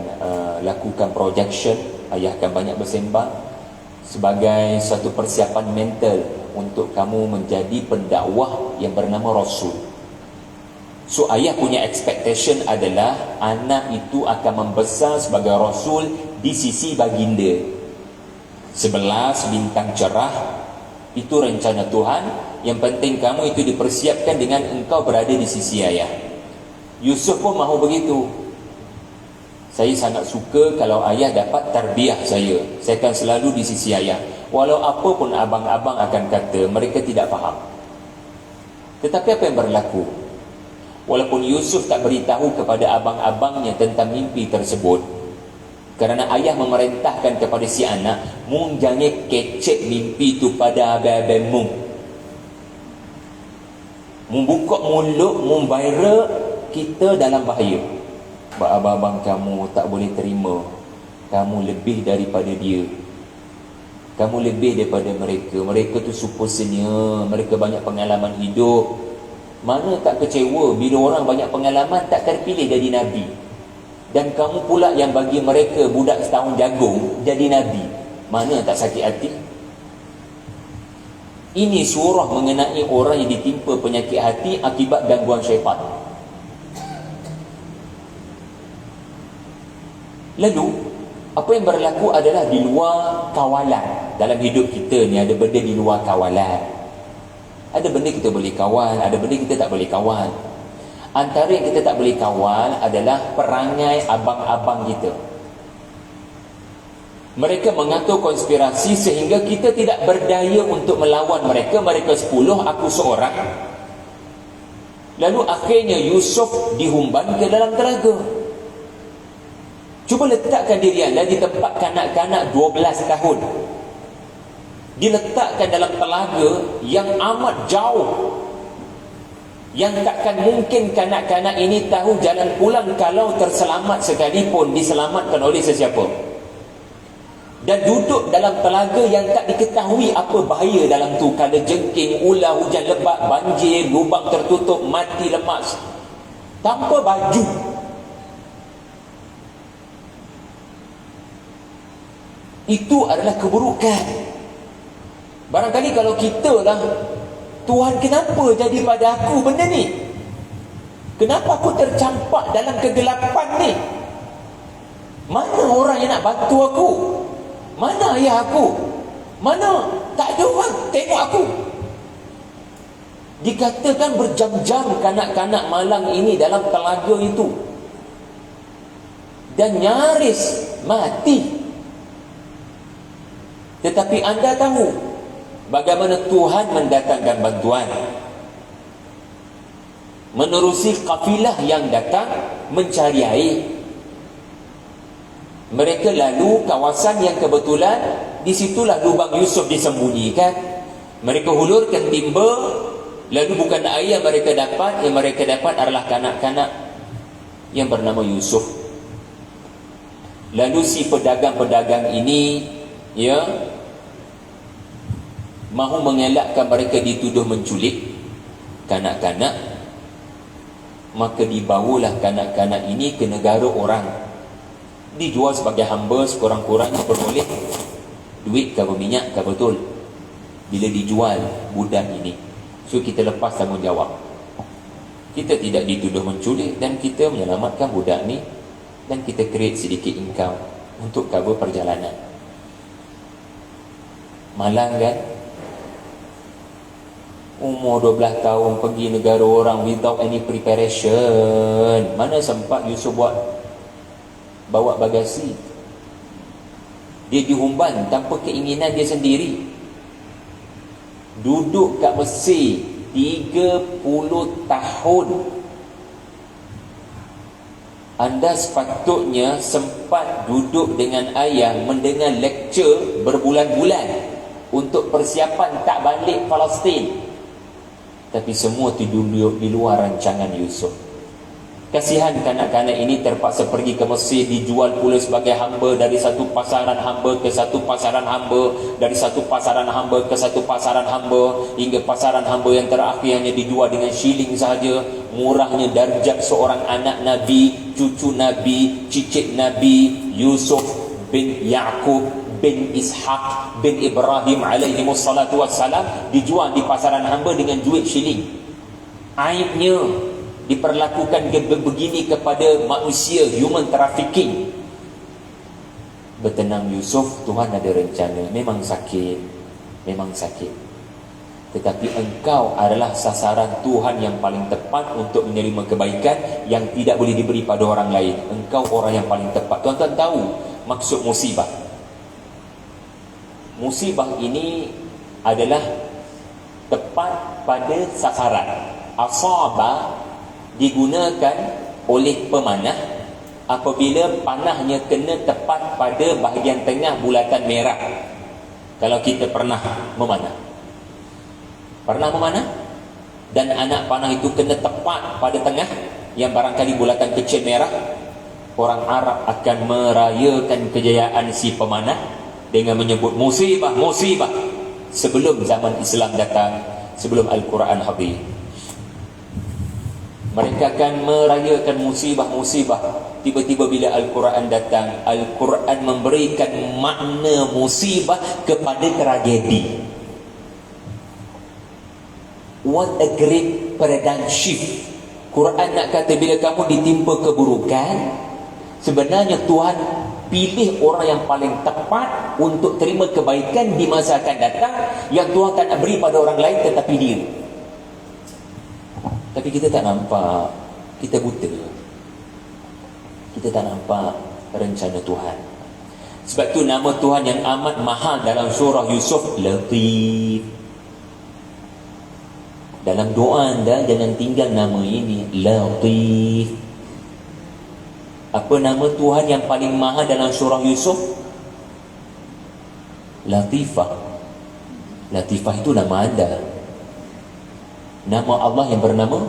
lakukan projection. Ayah akan banyak bersembang sebagai satu persiapan mental untuk kamu menjadi pendakwah yang bernama Rasul. So ayah punya expectation adalah anak itu akan membesar sebagai Rasul di sisi baginda. 11 bintang cerah itu rencana Tuhan. Yang penting kamu itu dipersiapkan dengan engkau berada di sisi ayah. Yusuf pun mahu begitu. Saya sangat suka kalau ayah dapat tarbiyah saya. Saya akan selalu di sisi ayah. Walau apa pun abang-abang akan kata, mereka tidak faham. Tetapi apa yang berlaku? Walaupun Yusuf tak beritahu kepada abang-abangnya tentang mimpi tersebut, kerana ayah memerintahkan kepada si anak, mung jangan kecek mimpi tu pada abang-abang mung. Mung buka mulut, mung viral, kita dalam bahaya. Abang-abang kamu tak boleh terima kamu lebih daripada dia. Kamu lebih daripada mereka. Mereka tu super senior, mereka banyak pengalaman hidup. Mana tak kecewa bila orang banyak pengalaman tak terpilih jadi Nabi. Dan kamu pula yang bagi mereka budak setahun jagung jadi Nabi. Mana tak sakit hati? Ini surah mengenai orang yang ditimpa penyakit hati akibat gangguan syaitan. Lalu, apa yang berlaku adalah di luar kawalan. Dalam hidup kita ni ada benda di luar kawalan. Ada benda kita boleh kawal, ada benda kita tak boleh kawal. Antara yang kita tak boleh kawal adalah perangai abang-abang kita. Mereka mengatur konspirasi sehingga kita tidak berdaya untuk melawan mereka. Mereka 10, aku seorang. Lalu akhirnya Yusuf dihumban ke dalam telaga. Cuba letakkan diri anda di tempat kanak-kanak 12 tahun. Diletakkan dalam telaga yang amat jauh, yang takkan mungkin kanak-kanak ini tahu jalan pulang kalau terselamat sekalipun diselamatkan oleh sesiapa. Dan duduk dalam telaga yang tak diketahui apa bahaya dalam tu. Kala jengking, ular, hujan lebat, banjir, lubang tertutup, mati lemas, tanpa baju. Itu adalah keburukan. Barangkali kalau kita lah, Tuhan kenapa jadi pada aku benda ni? Kenapa aku tercampak dalam kegelapan ni? Mana orang yang nak bantu aku? Mana ayah aku? Mana? Tak ada orang tengok aku. Dikatakan berjam-jam kanak-kanak malang ini dalam telaga itu, dan nyaris mati. Tetapi anda tahu bagaimana Tuhan mendatangkan bantuan. Menerusi kafilah yang datang mencari air. Mereka lalu kawasan yang kebetulan disitulah lubang Yusuf disembunyikan. Mereka hulurkan timba. Lalu bukan air yang mereka dapat. Yang mereka dapat adalah kanak-kanak yang bernama Yusuf. Lalu si pedagang-pedagang ini, ya, mahu mengelakkan mereka dituduh menculik kanak-kanak. Maka dibawalah kanak-kanak ini ke negara orang. Dijual sebagai hamba, sekurang-kurangnya beroleh duit ke minyak ke betul bila dijual budak ini. So kita lepas tanggungjawab. Kita tidak dituduh menculik dan kita menyelamatkan budak ni, dan kita create sedikit income untuk cover perjalanan. Malang kan? Umur 12 tahun pergi negara orang without any preparation. Mana sempat Yusuf bawa bagasi. Dia dihumban tanpa keinginan dia sendiri. Duduk kat Mesir 30 tahun. Anda sepatutnya sempat duduk dengan ayah mendengar lecture berbulan-bulan untuk persiapan tak balik Palestin. Tapi semua itu duduk di luar rancangan Yusuf. Kasihan kanak-kanak ini terpaksa pergi ke Mesir, dijual pula sebagai hamba dari satu pasaran hamba ke satu pasaran hamba, dari satu pasaran hamba ke satu pasaran hamba, hingga pasaran hamba yang terakhir hanya dijual dengan shilling sahaja. Murahnya darjat seorang anak Nabi, cucu Nabi, cicit Nabi, Yusuf bin Yaqub bin Ishaq bin Ibrahim alaihi wassalatu wassalam, dijual di pasaran hamba dengan duit shilling. Aibnya diperlakukan begini kepada manusia, human trafficking. Bertenang Yusuf, Tuhan ada rencana. Memang sakit, tetapi engkau adalah sasaran Tuhan yang paling tepat untuk menerima kebaikan yang tidak boleh diberi pada orang lain. Engkau orang yang paling tepat. Tuan-tuan tahu maksud musibah. Musibah ini adalah tepat pada sasaran. Asaba digunakan oleh pemanah apabila panahnya kena tepat pada bahagian tengah bulatan merah. Kalau kita pernah memanah dan anak panah itu kena tepat pada tengah yang barangkali bulatan kecil merah, orang Arab akan merayakan kejayaan si pemanah dengan menyebut musibah, musibah, sebelum zaman Islam datang, sebelum Al-Quran habis. Mereka akan merayakan musibah-musibah. Tiba-tiba bila Al-Quran datang, Al-Quran memberikan makna musibah kepada tragedi. What a great paradigm shift. Quran nak kata bila kamu ditimpa keburukan, sebenarnya Tuhan pilih orang yang paling tepat untuk terima kebaikan di masa akan datang, yang Tuhan tak nak beri pada orang lain tetapi dia. Tapi kita tak nampak, kita buta. Kita tak nampak rencana Tuhan. Sebab tu nama Tuhan yang amat mahal dalam surah Yusuf, Latif. Dalam doa anda jangan tinggal nama ini, Latif. Apa nama Tuhan yang paling mahal dalam surah Yusuf? Latifah. Latifah itu nama anda. Nama Allah yang bernama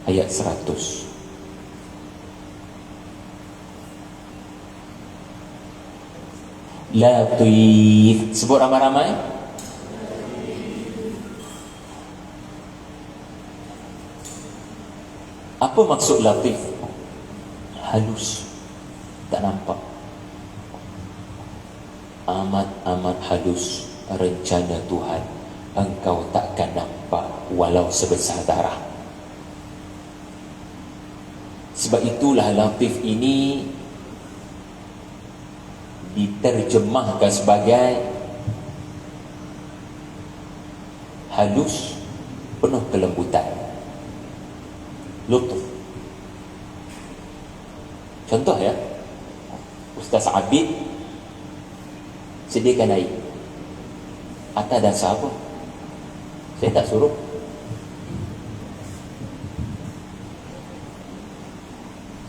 ayat 100. Latif. Sebut ramai-ramai. Apa maksud latif? Halus, tak nampak. Amat-amat halus rencana Tuhan, engkau takkan nampak walau sebesar darah. Sebab itulah latif ini diterjemahkan sebagai halus, penuh kelembutan, lutuf. Contoh ya, Ustaz Abid sediakan air atas dasar apa? Saya tak suruh.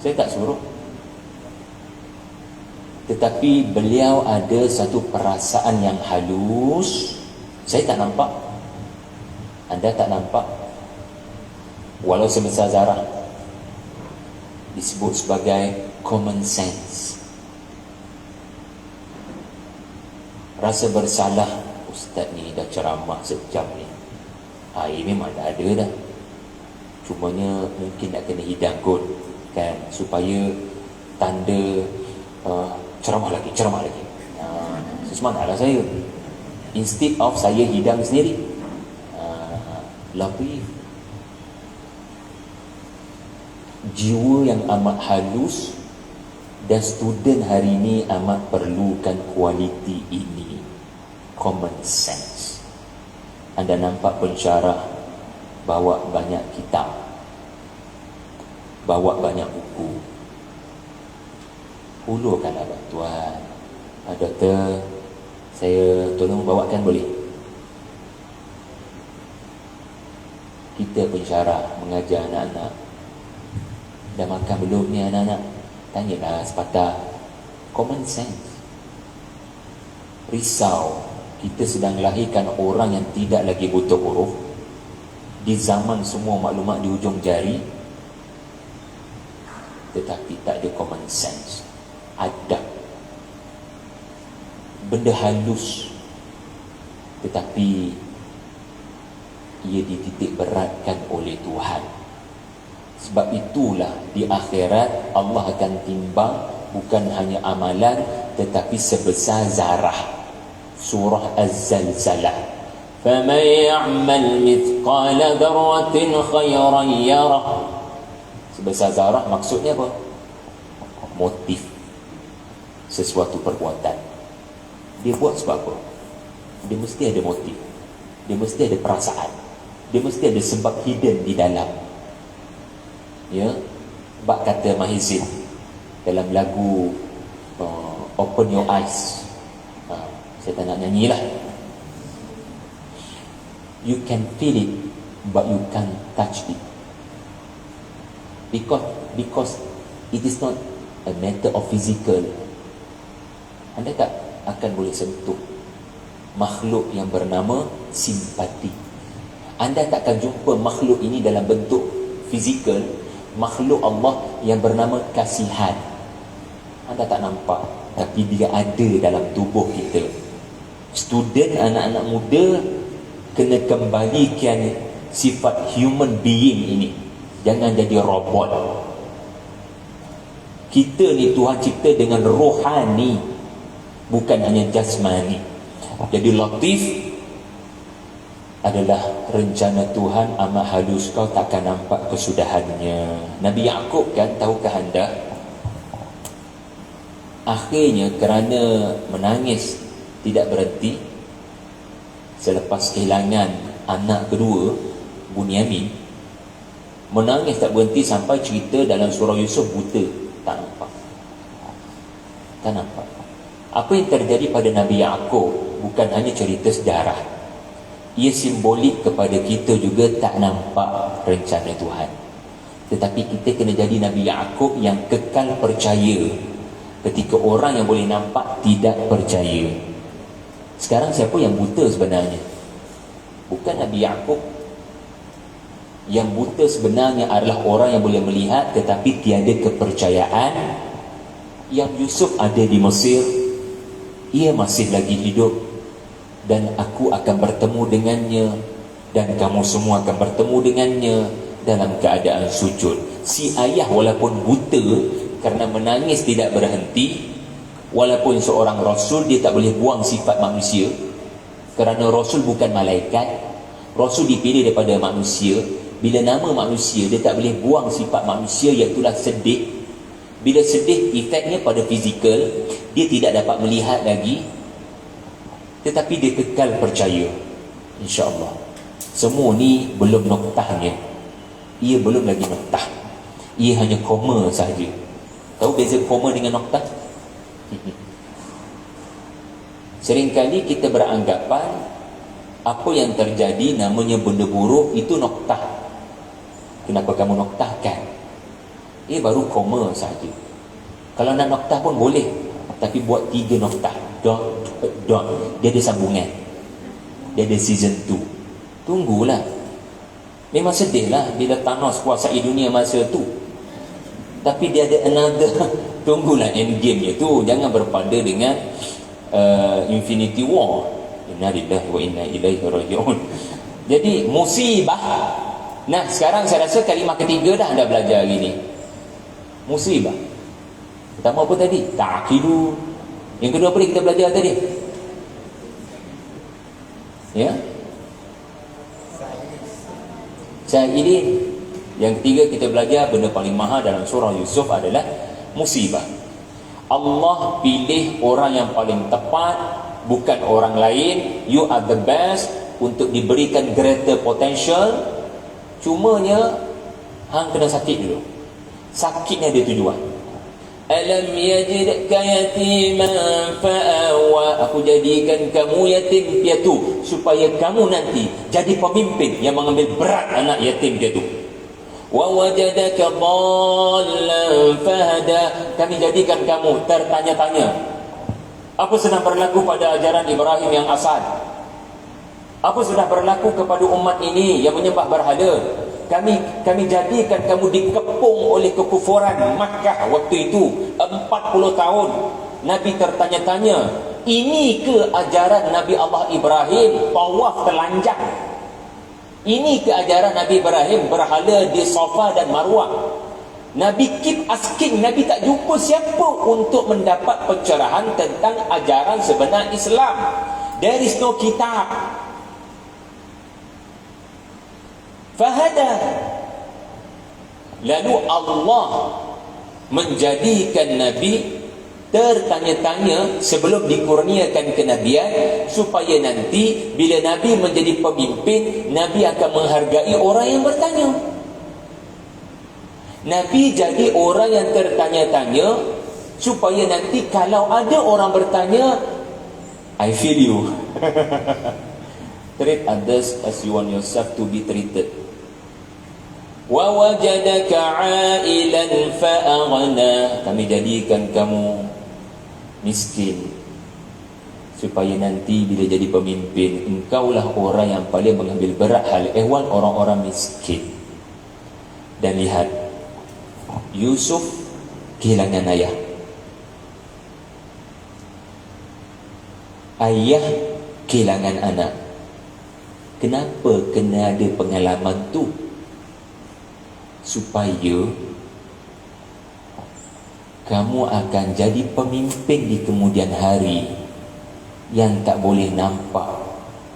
Saya tak suruh. Tetapi beliau ada satu perasaan yang halus. Saya tak nampak, anda tak nampak, walau sebesar zarah. Disebut sebagai common sense. Rasa bersalah, ustaz ni dah ceramah sejam ni, air memang dah ada dah, cumanya mungkin nak kena hidang kot kan, supaya tanda ceramah lagi. Sesemangatlah saya, instead of saya hidang sendiri. Latif. Jiwa yang amat halus, dan student hari ini amat perlukan kualiti ini, common sense. Anda nampak pensyarah bawa banyak kitab, bawa banyak buku. Hulurkanlah bantuan. Doktor, saya tolong bawakan boleh? Kita pensyarah mengajar anak-anak, dah makan belum ni anak-anak? Tanyalah sepatah. Common sense. Risau kita sedang lahirkan orang yang tidak lagi butuh huruf di zaman semua maklumat di hujung jari, tetapi tak ada common sense, adab, benda halus, tetapi ia dititik beratkan oleh Tuhan. Sebab itulah di akhirat Allah akan timbang bukan hanya amalan tetapi sebesar zarah. Surah Az-Zalzalah, faman ya'mal mithqala dzarratin khairan yarah. Sebesar zarah maksudnya apa? Motif sesuatu perbuatan. Dia buat sebab apa? Dia mesti ada motif, dia mesti ada perasaan, dia mesti ada sebab hidden di dalam. Ya, bak kata Mahizin dalam lagu Open Your Eyes. Saya tak nak nyanyilah. You can feel it, but you can't touch it. Because it is not a matter of physical. Anda tak akan boleh sentuh makhluk yang bernama simpati. Anda tak akan jumpa makhluk ini dalam bentuk fizikal, makhluk Allah yang bernama kasihan. Anda tak nampak, tapi dia ada dalam tubuh kita. Student, anak-anak muda kena kembalikan sifat human being ini. Jangan jadi robot. Kita ni Tuhan cipta dengan rohani, bukan hanya jasmani. Jadi latif adalah rencana Tuhan, amat halus, kau takkan nampak kesudahannya. Nabi Yaqub kan, tahukah anda, akhirnya kerana menangis tidak berhenti selepas kehilangan anak kedua, Bunyamin, menangis tak berhenti sampai cerita dalam surah Yusuf buta, tak nampak. Tak nampak. Apa yang terjadi pada Nabi Yaqub bukan hanya cerita sejarah, ia simbolik kepada kita juga tak nampak rencana Tuhan. Tetapi kita kena jadi Nabi Yaqub yang kekal percaya ketika orang yang boleh nampak tidak percaya. Sekarang siapa yang buta sebenarnya? Bukan Nabi Yaqub. Yang buta sebenarnya adalah orang yang boleh melihat tetapi tiada kepercayaan. Yang Yusuf ada di Mesir, ia masih lagi hidup, dan aku akan bertemu dengannya, dan kamu semua akan bertemu dengannya dalam keadaan sujud. Si ayah walaupun buta kerana menangis tidak berhenti, walaupun seorang Rasul, dia tak boleh buang sifat manusia, kerana Rasul bukan malaikat. Rasul dipilih daripada manusia. Bila nama manusia, dia tak boleh buang sifat manusia, iaitulah sedih. Bila sedih, efeknya pada fizikal, dia tidak dapat melihat lagi, tetapi dia kekal percaya. InsyaAllah. Semua ni belum noktahnya. Ia belum lagi noktah. Ia hanya koma sahaja. Tahu beza koma dengan noktah? Seringkali kita beranggapan apa yang terjadi namanya benda buruk itu noktah. Kenapa kamu noktahkan? Ia baru koma sahaja. Kalau nak noktah pun boleh, tapi buat 3 noktah. Dot, dot. Dia ada sambungan. Dia ada season 2. Tunggulah. Memang sedih lah bila Thanos kuasai dunia masa tu, tapi dia ada another. Tunggulah endgame-nya tu. Jangan berpada dengan Infinity War. Inna lillahi wa inna ilaihi raji'un. Jadi musibah. Nah, sekarang saya rasa kalimah ketiga dah anda belajar hari ni. Musibah. Pertama apa tadi? Ta'qilu. Yang kedua apa ni kita belajar tadi? Ya? Sa'ilin. Yang ketiga kita belajar benda paling mahal dalam surah Yusuf adalah musibah. Allah pilih orang yang paling tepat, bukan orang lain. You are the best untuk diberikan greater potential. Cumanya hang kena sakit dulu. Sakitnya ada tujuan. Alam yajidka yatiman fa'awa. Aku jadikan kamu yatim piatu supaya kamu nanti jadi pemimpin yang mengambil berat anak yatim piatu. Wa wajadaka dhallan fahada. Kami jadikan kamu tertanya-tanya. Apa sedang berlaku pada ajaran Ibrahim yang asal? Apa sudah berlaku kepada umat ini yang menyembah berhala? Kami jadikan kamu dikepung oleh kekufuran Makkah waktu itu 40 tahun. Nabi tertanya-tanya, ini ke ajaran Nabi Allah Ibrahim tawaf telanjang? Ini ke ajaran Nabi Ibrahim berhala di Safa dan Marwah? Nabi keep asking. Nabi tak jumpa siapa untuk mendapat pencerahan tentang ajaran sebenar Islam. There is no kitab. Fahada. Lalu Allah menjadikan Nabi tertanya-tanya sebelum dikurniakan kenabian, supaya nanti bila Nabi menjadi pemimpin, Nabi akan menghargai orang yang bertanya. Nabi jadi orang yang tertanya-tanya, supaya nanti kalau ada orang bertanya, I feel you. Treat others as you want yourself to be treated. Wa wajadaka 'ailan fa'aghna. Kami jadikan kamu miskin supaya nanti bila jadi pemimpin, engkaulah orang yang paling mengambil berat hal ehwal orang-orang miskin. Dan lihat, Yusuf kehilangan ayah. Ayah kehilangan anak. Kenapa kena ada pengalaman tu? Supaya kamu akan jadi pemimpin di kemudian hari yang tak boleh nampak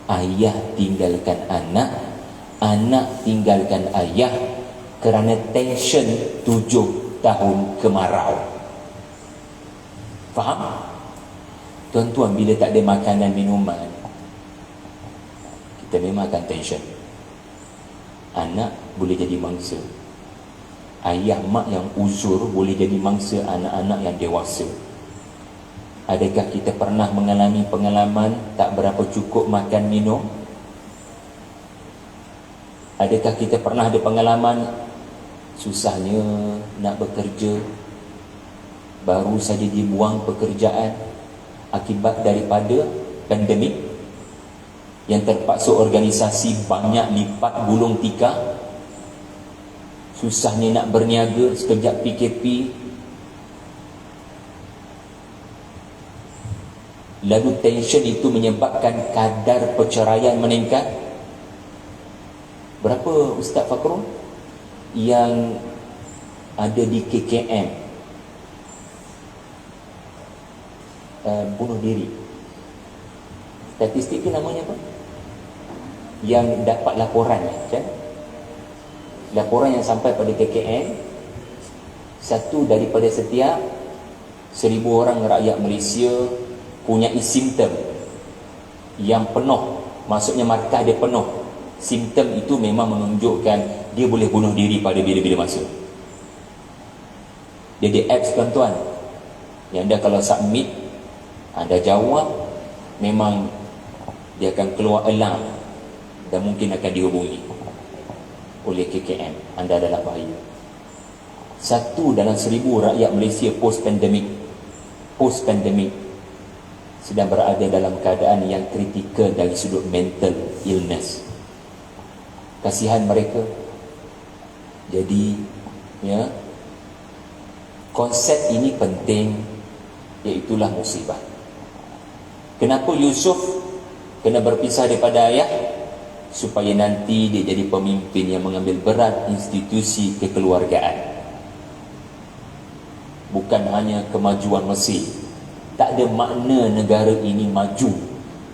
ayah tinggalkan anak, anak tinggalkan ayah kerana tension 7 tahun kemarau. Faham? Tuan-tuan, bila tak ada makanan minuman, kita memang akan tension. Anak boleh jadi mangsa, ayah mak yang uzur boleh jadi mangsa anak-anak yang dewasa. Adakah kita pernah mengalami pengalaman tak berapa cukup makan minum? Adakah kita pernah ada pengalaman susahnya nak bekerja, baru saja dibuang pekerjaan akibat daripada pandemik, yang terpaksa organisasi banyak lipat gulung tikar, susahnya nak berniaga, sekejap PKP, lalu tension itu menyebabkan kadar perceraian meningkat. Berapa Ustaz Fakrul yang ada di KKM bunuh diri? Statistik tu namanya apa? Yang dapat laporan, kan? Laporan yang sampai pada KKM, satu daripada setiap 1,000 orang rakyat Malaysia punya simptom yang penuh, maksudnya markah dia penuh. Simptom itu memang menunjukkan dia boleh bunuh diri pada bila-bila masa. Jadi apps tuan-tuan, yang anda kalau submit, anda jawab, memang dia akan keluar alarm dan mungkin akan dihubungi oleh KKM. Anda dalam bahaya. Satu dalam 1,000 rakyat Malaysia post pandemic sedang berada dalam keadaan yang kritikal dari sudut mental illness. Kasihan mereka. Jadi, ya, konsep ini penting, iaitulah musibah. Kenapa Yusuf kena berpisah daripada ayah? Supaya nanti dia jadi pemimpin yang mengambil berat institusi kekeluargaan. Bukan hanya kemajuan Mesir. Tak ada makna negara ini maju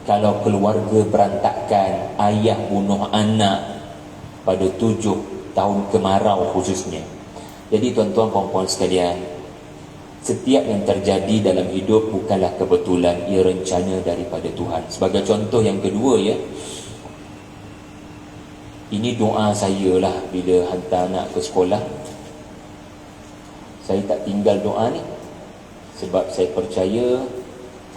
kalau keluarga berantakan, ayah bunuh anak pada 7 tahun kemarau khususnya. Jadi tuan-tuan puan-puan sekalian, setiap yang terjadi dalam hidup bukanlah kebetulan, ia rencana daripada Tuhan. Sebagai contoh yang kedua, ya, ini doa saya lah bila hantar anak ke sekolah. Saya tak tinggal doa ni, sebab saya percaya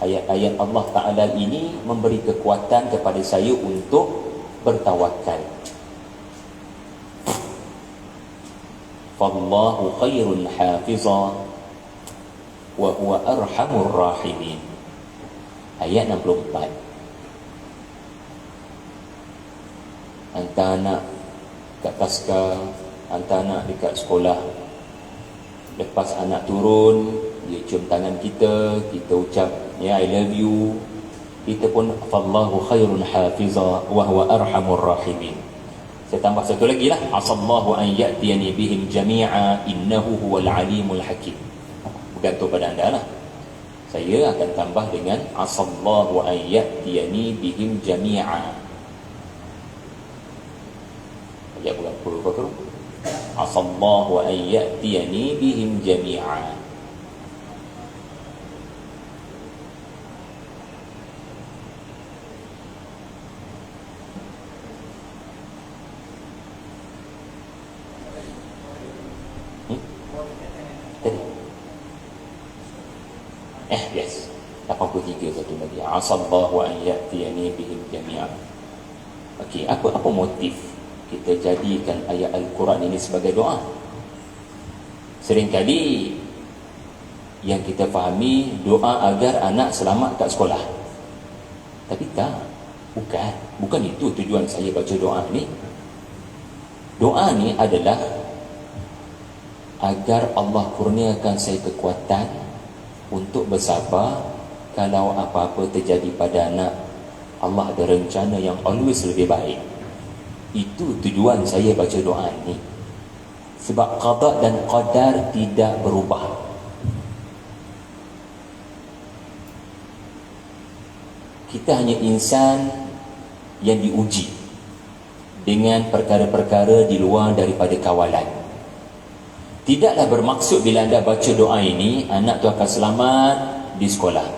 ayat-ayat Allah Ta'ala ini memberi kekuatan kepada saya untuk bertawakal. Fallahu khairul hafiza wa huwa arhamur rahimin. Ayat 64. Hantar anak kat pasca, hantar anak dekat sekolah. Lepas anak turun, dia cium tangan kita, kita ucap, ya, I love you. Kita pun fallahu khairun hafiza wa huwa arhamur rahimin. Saya tambah satu lagi lah, asallahu an ya'tiyani bihim jami'a innahu huwal alimul hakim. Bergantung pada anda lah. Saya akan tambah dengan asallahu an ya'tiyani bihim jami'a. Ayat berapa Fakru? Asallahu an ya'tiyani bihim jami'a. Yes, 83 satu lagi. Asallahu an ya'tiyani bihim jami'a. Okey, apa motif kita jadikan ayat Al-Quran ini sebagai doa? Seringkali yang kita fahami doa agar anak selamat kat sekolah. Tapi tak, bukan itu tujuan saya baca doa ni. Doa ni adalah agar Allah kurniakan saya kekuatan untuk bersabar kalau apa-apa terjadi pada anak. Allah ada rencana yang always lebih baik. Itu tujuan saya baca doa ni. Sebab qada dan qadar tidak berubah. Kita hanya insan yang diuji dengan perkara-perkara di luar daripada kawalan. Tidaklah bermaksud bila anda baca doa ini, anak tu akan selamat di sekolah.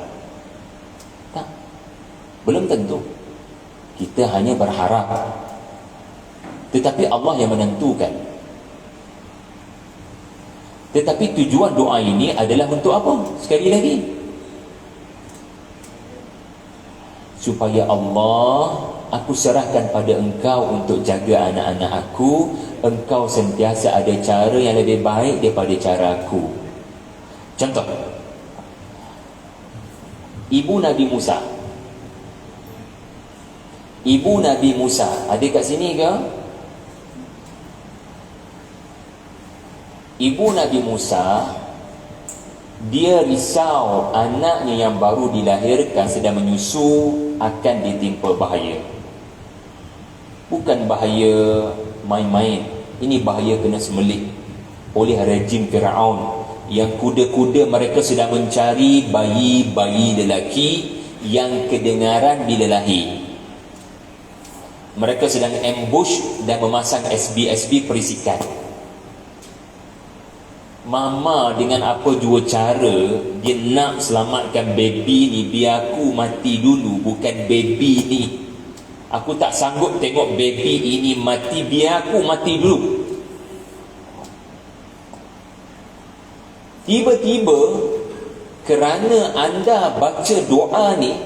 Tak. Belum tentu. Kita hanya berharap. Tetapi Allah yang menentukan. Tetapi tujuan doa ini adalah untuk apa? Sekali lagi, supaya Allah, aku serahkan pada engkau untuk jaga anak-anak aku. Engkau sentiasa ada cara yang lebih baik daripada cara aku. Contoh, ibu Nabi Musa. Ibu Nabi Musa ada kat sini ke? Ibu Nabi Musa, dia risau anaknya yang baru dilahirkan sedang menyusu akan ditimpa bahaya. Bukan bahaya main-main, ini bahaya kena sembelih oleh rejim Firaun, yang kuda-kuda mereka sedang mencari bayi-bayi lelaki yang kedengaran bila lahir. Mereka sedang ambush dan memasang SB perisikan. Mama dengan apa jua cara dia nak selamatkan baby ni. Biar aku mati dulu, bukan baby ni. Aku tak sanggup tengok baby ini mati, biar aku mati dulu. Tiba-tiba kerana anda baca doa ni,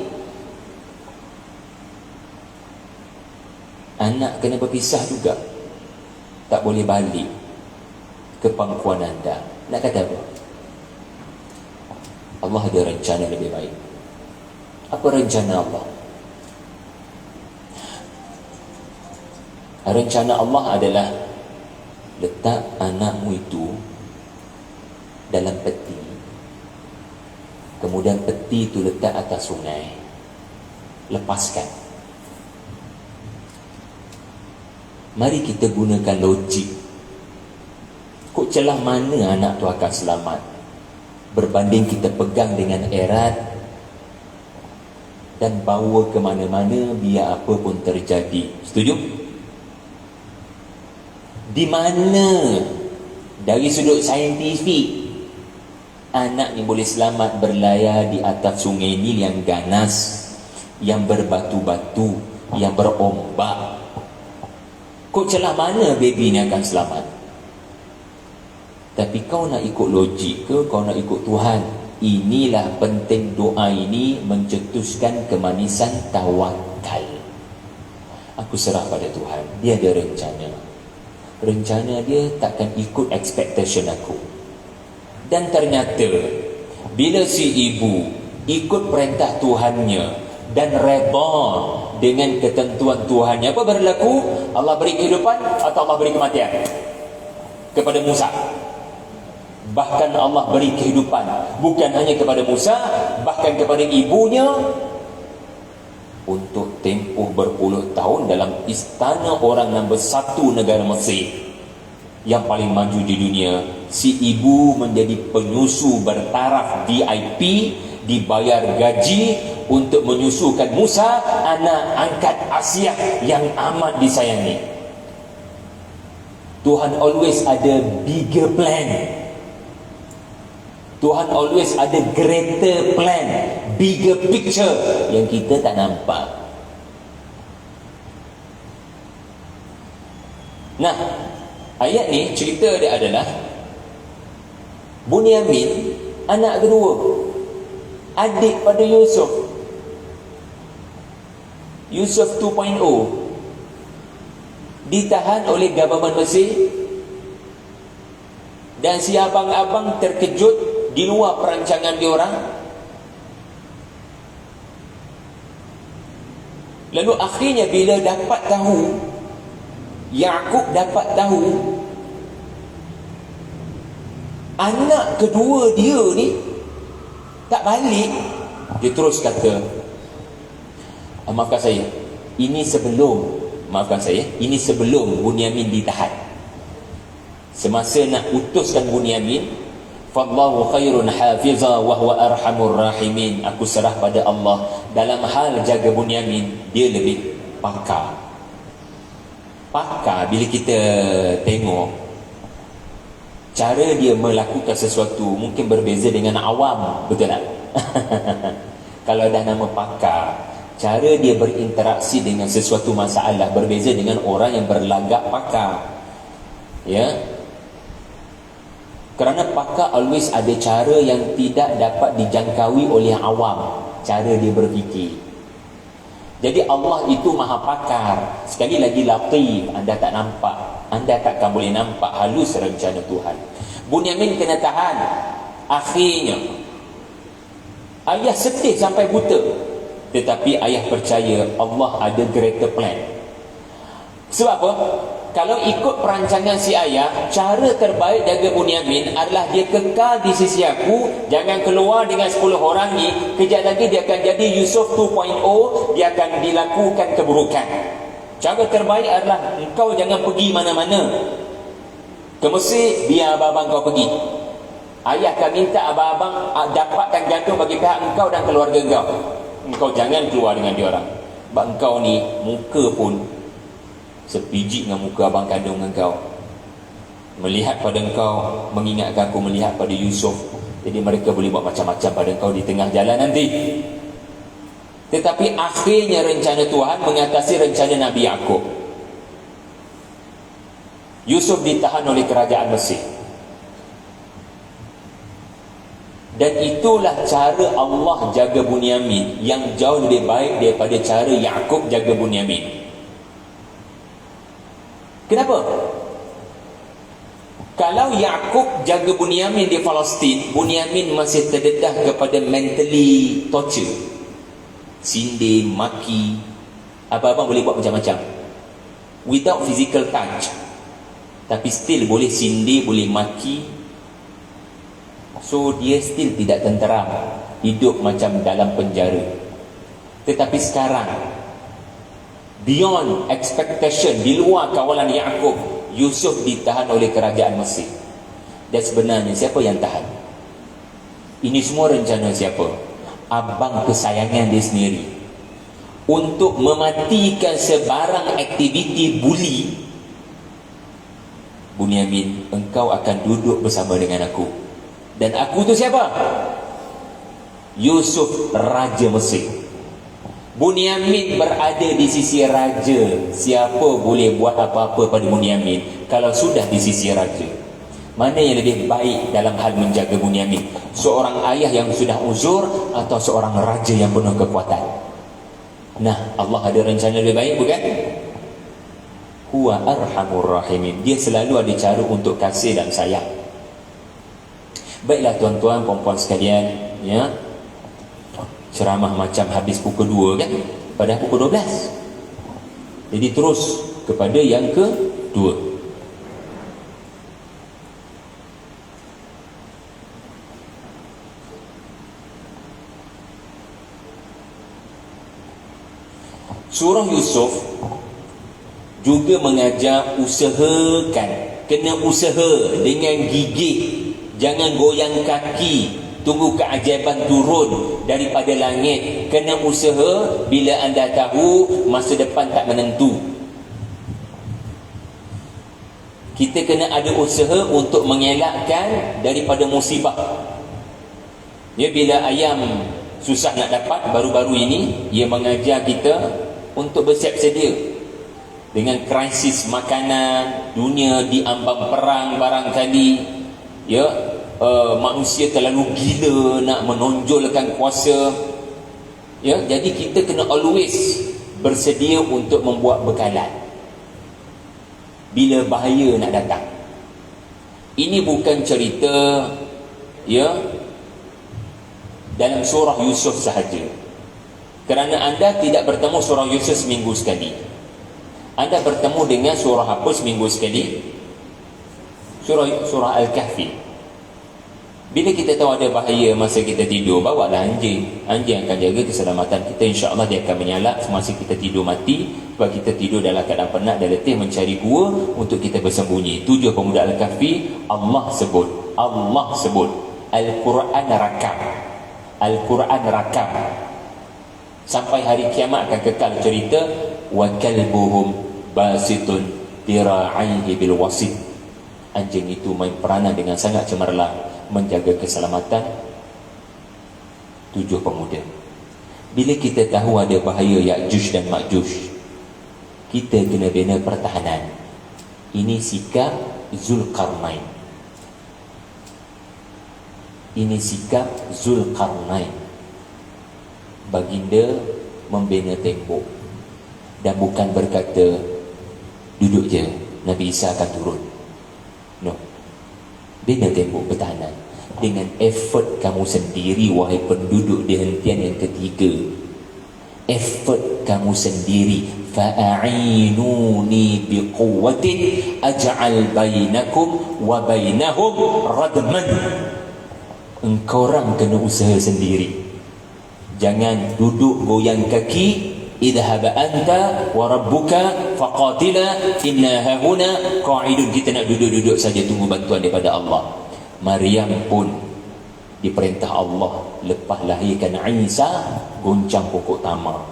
anak kena berpisah juga. Tak boleh balik ke pangkuan anda. Nak kata apa? Allah ada rencana lebih baik. Apa rencana Allah? Rencana Allah adalah letak anakmu itu dalam peti, kemudian peti itu letak atas sungai, lepaskan. Mari kita gunakan logik. Kok celah mana anak tu akan selamat berbanding kita pegang dengan erat dan bawa ke mana-mana biar apa pun terjadi. Setuju? Di mana dari sudut saintifik anak ni boleh selamat berlayar di atas sungai Nil yang ganas, yang berbatu-batu, yang berombak? Kok celah mana baby ni akan selamat? Tapi kau nak ikut logik ke? Kau nak ikut Tuhan? Inilah penting doa ini mencetuskan kemanisan tawakal. Aku serah pada Tuhan. Dia ada rencana. Rencana dia takkan ikut expectation aku. Dan ternyata bila si ibu ikut perintah Tuhannya dan redha dengan ketentuan Tuhannya, apa berlaku? Allah beri kehidupan atau Allah beri kematian kepada Musa? Bahkan Allah beri kehidupan bukan hanya kepada Musa, bahkan kepada ibunya. Untuk tempoh berpuluh tahun dalam istana orang nombor 1 negara Mesir yang paling maju di dunia, si ibu menjadi penyusu bertaraf VIP, dibayar gaji untuk menyusukan Musa, anak angkat Asia yang amat disayangi. Tuhan always ada bigger plan. Tuhan always ada greater plan, bigger picture yang kita tak nampak. Nah, ayat ni cerita dia adalah Bunyamin, anak kedua, adik pada Yusuf. Yusuf 2.0 ditahan oleh government Mesir, dan si abang-abang terkejut di luar perancangan diorang. Lalu akhirnya bila dapat tahu, Yaqub dapat tahu anak kedua dia ni tak balik, dia terus kata, Maafkan saya, ini sebelum Bunyamin ditahan. Semasa nak utuskan Bunyamin, fallahu khairun hafiza wa huwa arhamur rahimin, aku serah pada Allah dalam hal jaga Bunyamin, dia lebih pakar. Bila kita tengok cara dia melakukan sesuatu mungkin berbeza dengan awam, betul tak? Kalau dah nama pakar, cara dia berinteraksi dengan sesuatu masalah berbeza dengan orang yang berlagak pakar. Ya, kerana pakar always ada cara yang tidak dapat dijangkaui oleh awam, cara dia berfikir. Jadi Allah itu maha pakar. Sekali lagi latif, anda tak nampak, anda takkan boleh nampak halus rencana Tuhan. Bunyamin kena tahan. Akhirnya ayah sedih sampai buta, tetapi ayah percaya Allah ada greater plan. Sebab apa? Kalau ikut perancangan si ayah, cara terbaik jaga Bunyamin adalah dia kekal di sisi aku, jangan keluar dengan 10 orang ni. Kejap lagi dia akan jadi Yusuf 2.0, dia akan dilakukan keburukan. Cara terbaik adalah engkau jangan pergi mana-mana ke Mesir, biar abang-abang kau pergi. Ayah akan minta abang-abang dapatkan gantung bagi pihak engkau dan keluarga engkau. Engkau jangan keluar dengan dia orang. Sebab engkau ni muka pun sepiji dengan muka abang kandung engkau. Melihat pada engkau mengingatkan aku melihat pada Yusuf. Jadi mereka boleh buat macam-macam pada engkau di tengah jalan nanti. Tetapi akhirnya rencana Tuhan mengatasi rencana Nabi Yaqub. Yusuf ditahan oleh kerajaan Mesir. Dan itulah cara Allah jaga Bunyamin yang jauh lebih baik daripada cara Yaqub jaga Bunyamin. Kenapa? Kalau Yaqub jaga Bunyamin di Palestin, Bunyamin masih terdedah kepada mentally torture, sindir, maki, apa-apa boleh buat macam-macam without physical touch, tapi still boleh sindir, boleh maki. So dia still tidak tenteram, hidup macam dalam penjara. Tetapi sekarang beyond expectation, di luar kawalan Yaqub, Yusuf ditahan oleh kerajaan Mesir. Dan sebenarnya siapa yang tahan? Ini semua rencana siapa? Abang kesayangan dia sendiri. Untuk mematikan sebarang aktiviti buli, Bunyamin, engkau akan duduk bersama dengan aku. Dan aku tu siapa? Yusuf, Raja Mesir. Bunyamin berada di sisi raja. Siapa boleh buat apa-apa pada Bunyamin kalau sudah di sisi raja? Mana yang lebih baik dalam hal menjaga Bunyamin? Seorang ayah yang sudah uzur atau seorang raja yang penuh kekuatan? Nah, Allah ada rencana lebih baik, bukan? Huwa arhamur rahimin. Dia selalu ada cara untuk kasih dan sayang. Baiklah tuan-tuan, puan-puan sekalian, ya. Ceramah macam habis pukul 2 kan, pada pukul 12. Jadi terus kepada yang kedua. Surah Yusuf juga mengajar usahakan, kena usaha dengan gigih, jangan goyang kaki tunggu keajaiban turun daripada langit. Kena usaha bila anda tahu masa depan tak menentu. Kita kena ada usaha untuk mengelakkan daripada musibah. Ya, bila ayam susah nak dapat, baru-baru ini ia mengajar kita untuk bersiap sedia dengan krisis makanan, dunia diambang perang barangkali. Ya, manusia terlalu gila nak menonjolkan kuasa. Ya, jadi kita kena always bersedia untuk membuat bekalan bila bahaya nak datang. Ini bukan cerita ya dalam surah Yusuf sahaja. Kerana anda tidak bertemu surah Yusuf seminggu sekali. Anda bertemu dengan surah apa seminggu sekali? Surah Al-Kahfi. Bila kita tahu ada bahaya masa kita tidur, bawalah anjing. Anjing akan jaga keselamatan kita. InsyaAllah dia akan menyalak semasa kita tidur mati. Sebab kita tidur dalam keadaan penat dan letih, mencari gua untuk kita bersembunyi. 7 pemuda Al-Kahfi, Allah sebut Al-Quran rakam. Al-Quran rakam. Sampai hari kiamat akan kekal cerita. Wa kalbuhum basitun dira'aihi bil wasit. Anjing itu main peranan dengan sangat cemerlang menjaga keselamatan 7 pemuda. Bila kita tahu ada bahaya Ya'juj dan Ma'juj, kita kena bina pertahanan. Ini sikap Zulkarnain. Ini sikap Zulkarnain. Baginda membina tembok dan bukan berkata duduk je, Nabi Isa akan turun. No. Bina tembok pertahanan dengan effort kamu sendiri, wahai penduduk di hentian yang ketiga. Effort kamu sendiri. Fa'a'inuni biquwwatin aj'al bainakum wa bainahum radman. Engkau orang kena usaha sendiri. Jangan duduk goyang kaki. Idhhab anta wa rabbuka faqatila inna hahuna qa'idun. Kita nak duduk-duduk saja tunggu bantuan daripada Allah. Maryam pun diperintah Allah lepas lahirkan Isa goncang pokok tamar.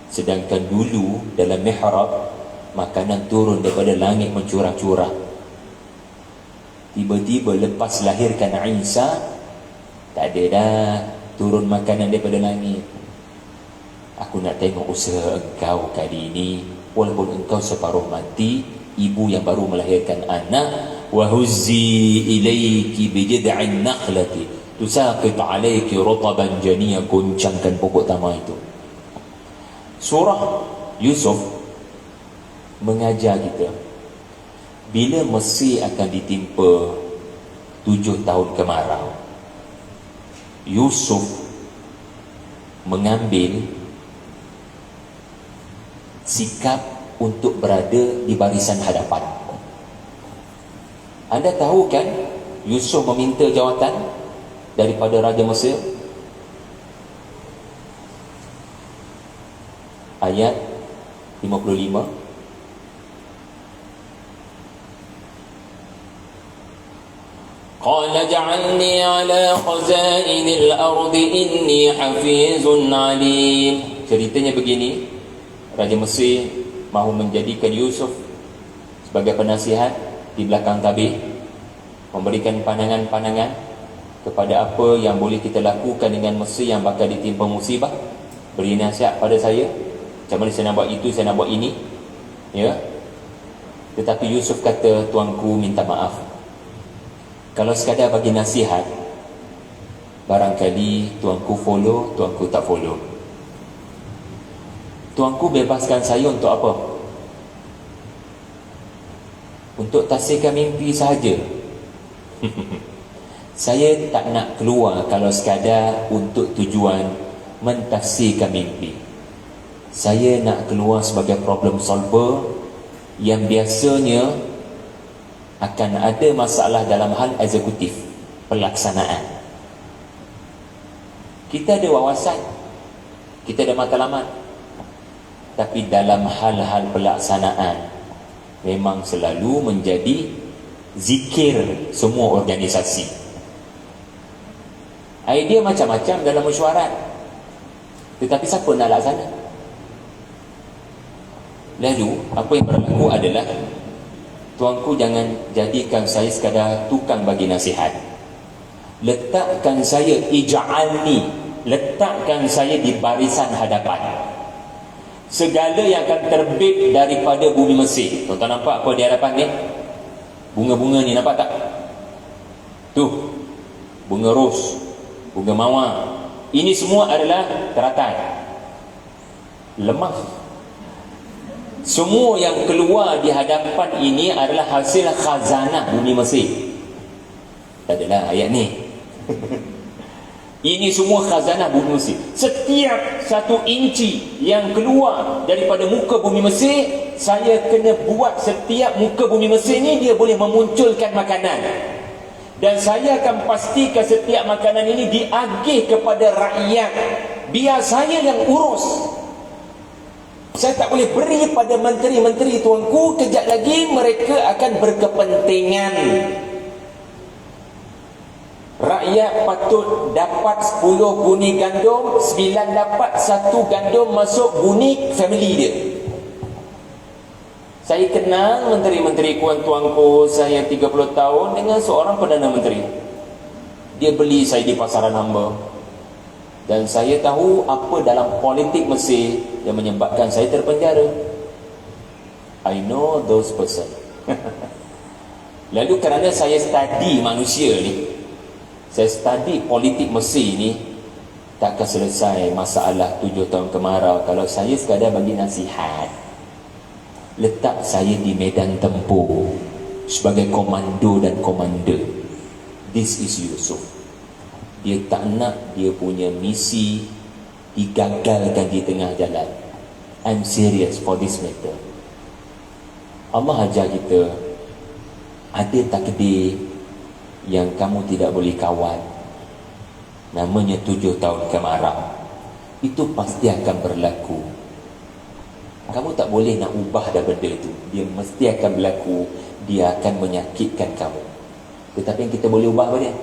Sedangkan dulu dalam mihrab makanan turun daripada langit mencurah-curah. Tiba-tiba lepas lahirkan Isa tak ada dah turun makanan daripada langit. Aku nak tengok usaha engkau kali ini. Walaupun engkau separuh mati, ibu yang baru melahirkan anak, wa huzzi ilayki bijid'in nakhlati tusaqit alayki rutaban janiyya. Goncangkan pokok tamar itu. Surah Yusuf mengajar kita bila Mesir akan ditimpa 7 tahun kemarau, Yusuf mengambil sikap untuk berada di barisan hadapan. Anda tahu kan Yusuf meminta jawatan daripada Raja Mesir? Ayat 55. Qala ja'alni ala khazainil ardi inni hafizun alim. Ceritanya begini, Raja Mesir mahu menjadikan Yusuf sebagai penasihat di belakang tabir, memberikan pandangan-pandangan kepada apa yang boleh kita lakukan dengan Mesir yang bakal ditimpa musibah. Beri nasihat pada saya, macam mana saya nak buat itu, saya nak buat ini, ya. Tetapi Yusuf kata, tuanku minta maaf, kalau sekadar bagi nasihat, barangkali tuanku follow, tuanku tak follow. Tuanku bebaskan saya untuk apa? Untuk tasirkan mimpi sahaja. Saya tak nak keluar kalau sekadar untuk tujuan mentafsirkan mimpi. Saya nak keluar sebagai problem solver yang biasanya akan ada masalah dalam hal eksekutif, pelaksanaan. Kita ada wawasan, kita ada matlamat, tapi dalam hal-hal pelaksanaan memang selalu menjadi zikir semua organisasi. Idea macam-macam dalam mesyuarat, tetapi siapa nak laksana? Lalu apa yang berlaku adalah, tuanku jangan jadikan saya sekadar tukang bagi nasihat. Letakkan saya, ij'alni, letakkan saya di barisan hadapan. Segala yang akan terbit daripada bumi Mesir. Tuan-tuan nampak apa di hadapan ni? Bunga-bunga ni nampak tak? Tu, bunga ros, bunga mawar. Ini semua adalah teratai, lemah. Semua yang keluar di hadapan ini adalah hasil khazanah bumi Mesir. Tak adalah ayat ni. Ini semua khazanah bumi Mesir. Setiap 1 inci yang keluar daripada muka bumi Mesir, saya kena buat setiap muka bumi Mesir ni dia boleh memunculkan makanan. Dan saya akan pastikan setiap makanan ini diagih kepada rakyat. Biar saya yang urus. Saya tak boleh beri pada menteri-menteri tuanku. Kejap lagi mereka akan berkepentingan. Rakyat patut dapat 10 guni gandum, 9 dapat 1 gandum masuk guni family dia. Saya kenal menteri-menteri tuanku saya 30 tahun dengan seorang Perdana Menteri. Dia beli saya di pasaran hamba. Dan saya tahu apa dalam politik Mesir yang menyebabkan saya terpenjara. I know those person. Lalu kerana saya study manusia ni, saya study politik Mesir ni, takkan selesai masalah 7 tahun kemarau kalau saya sekadar bagi nasihat. Letak saya di medan tempur sebagai komando dan komander. This is Yusuf. Dia tak nak dia punya misi digagalkan di tengah jalan. I'm serious for this matter. Allah ajar kita, ada takdir yang kamu tidak boleh kawal. Namanya 7 tahun kemarau. Itu pasti akan berlaku. Kamu tak boleh nak ubah dah benda itu. Dia mesti akan berlaku. Dia akan menyakitkan kamu. Tetapi yang kita boleh ubah apa dia?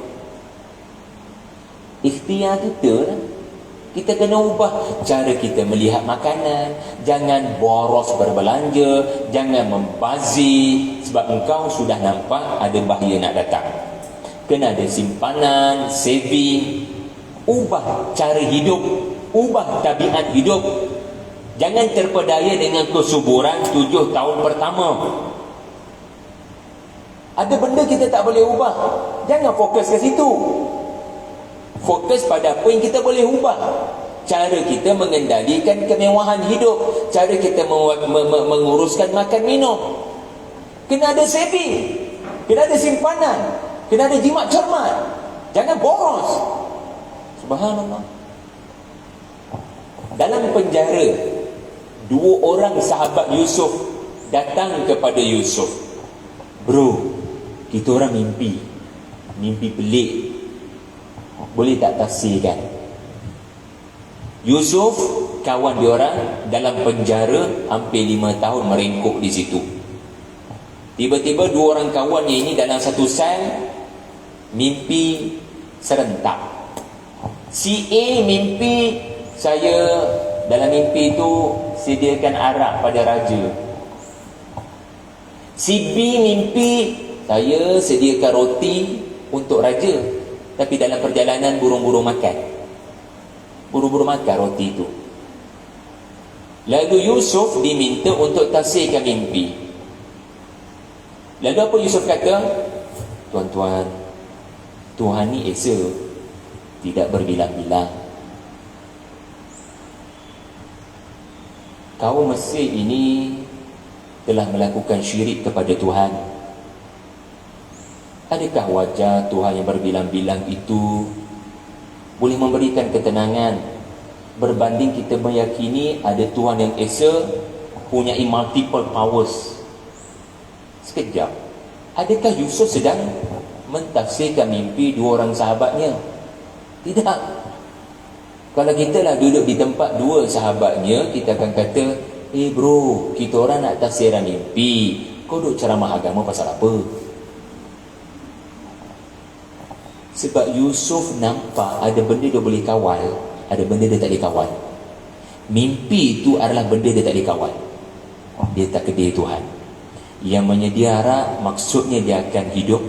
Ikhtiar kita lah. Kita kena ubah cara kita melihat makanan. Jangan boros berbelanja, jangan membazir, sebab engkau sudah nampak ada bahaya nak datang. Kena ada simpanan, saving. Ubah cara hidup, ubah tabiat hidup. Jangan terpedaya dengan kesuburan 7 tahun pertama. Ada benda kita tak boleh ubah, jangan fokus ke situ. Fokus pada apa yang kita boleh ubah. Cara kita mengendalikan kemewahan hidup, cara kita menguruskan makan minum. Kena ada saving, kena ada simpanan, kena ada jimat cermat. Jangan boros. Subhanallah. Dalam penjara, 2 orang sahabat Yusuf datang kepada Yusuf. Bro, kita orang mimpi pelik. Boleh tak tafsirkan? Yusuf, kawan dia orang dalam penjara hampir 5 tahun merengkuk di situ. Tiba-tiba 2 orang kawannya ini dalam satu sel mimpi serentak. Si A mimpi, saya dalam mimpi itu sediakan arak pada raja. Si B mimpi, saya sediakan roti untuk raja. Tapi dalam perjalanan burung-burung makan. Burung-burung makan roti itu. Lalu Yusuf diminta untuk tafsirkan mimpi. Lalu apa Yusuf kata? Tuan-tuan, Tuhan ni Esa, tidak berbilang-bilang. Kaum Mesir ini telah melakukan syirik kepada Tuhan. Adakah wajar Tuhan yang berbilang-bilang itu boleh memberikan ketenangan berbanding kita meyakini ada Tuhan yang Esa punya multiple powers? Sekejap, adakah Yusuf sedang mentafsirkan mimpi 2 orang sahabatnya? Tidak. Kalau kita lah duduk di tempat 2 sahabatnya, kita akan kata, bro, kita orang nak tafsiran mimpi, kau duduk ceramah agama pasal apa? Sebab Yusuf nampak ada benda dia boleh kawal, ada benda dia tak boleh kawal. Mimpi itu adalah benda dia tak boleh kawal. Dia takdir Tuhan. Yang menyedia arak, maksudnya dia akan hidup.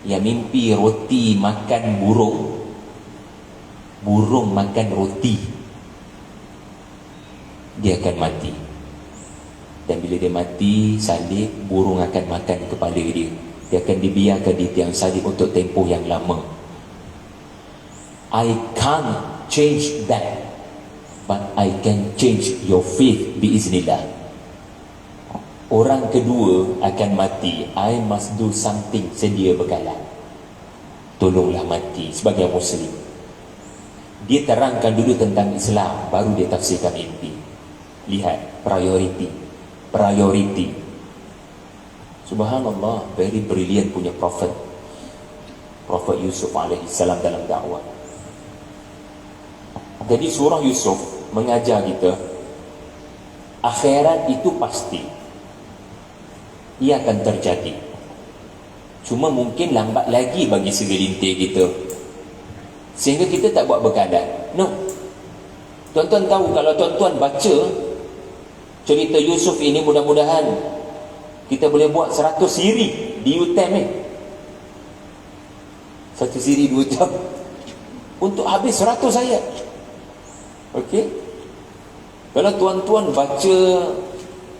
Yang mimpi roti makan burung, burung makan roti, dia akan mati. Dan bila dia mati, salib, burung akan makan kepala dia. Dia akan dibiarkan di tiang salib untuk tempoh yang lama. I can't change that, but I can change your faith biiznillah. Orang kedua akan mati, I must do something, sedia bekalan. Tolonglah mati sebagai Muslim. Dia terangkan dulu tentang Islam, baru dia tafsirkan mimpi. Lihat, priority. Subhanallah, very brilliant punya prophet. Prophet Yusuf alaihissalam dalam dakwah. Jadi surah Yusuf mengajar kita akhirat itu pasti ia akan terjadi, cuma mungkin lambat lagi bagi segelintir kita, sehingga kita tak buat bekalan. No, tuan-tuan tahu, kalau tuan-tuan baca cerita Yusuf ini, mudah-mudahan kita boleh buat 100 siri di UTM ni. 1 siri 2 jam untuk habis 100 ayat. Okey, kalau tuan-tuan baca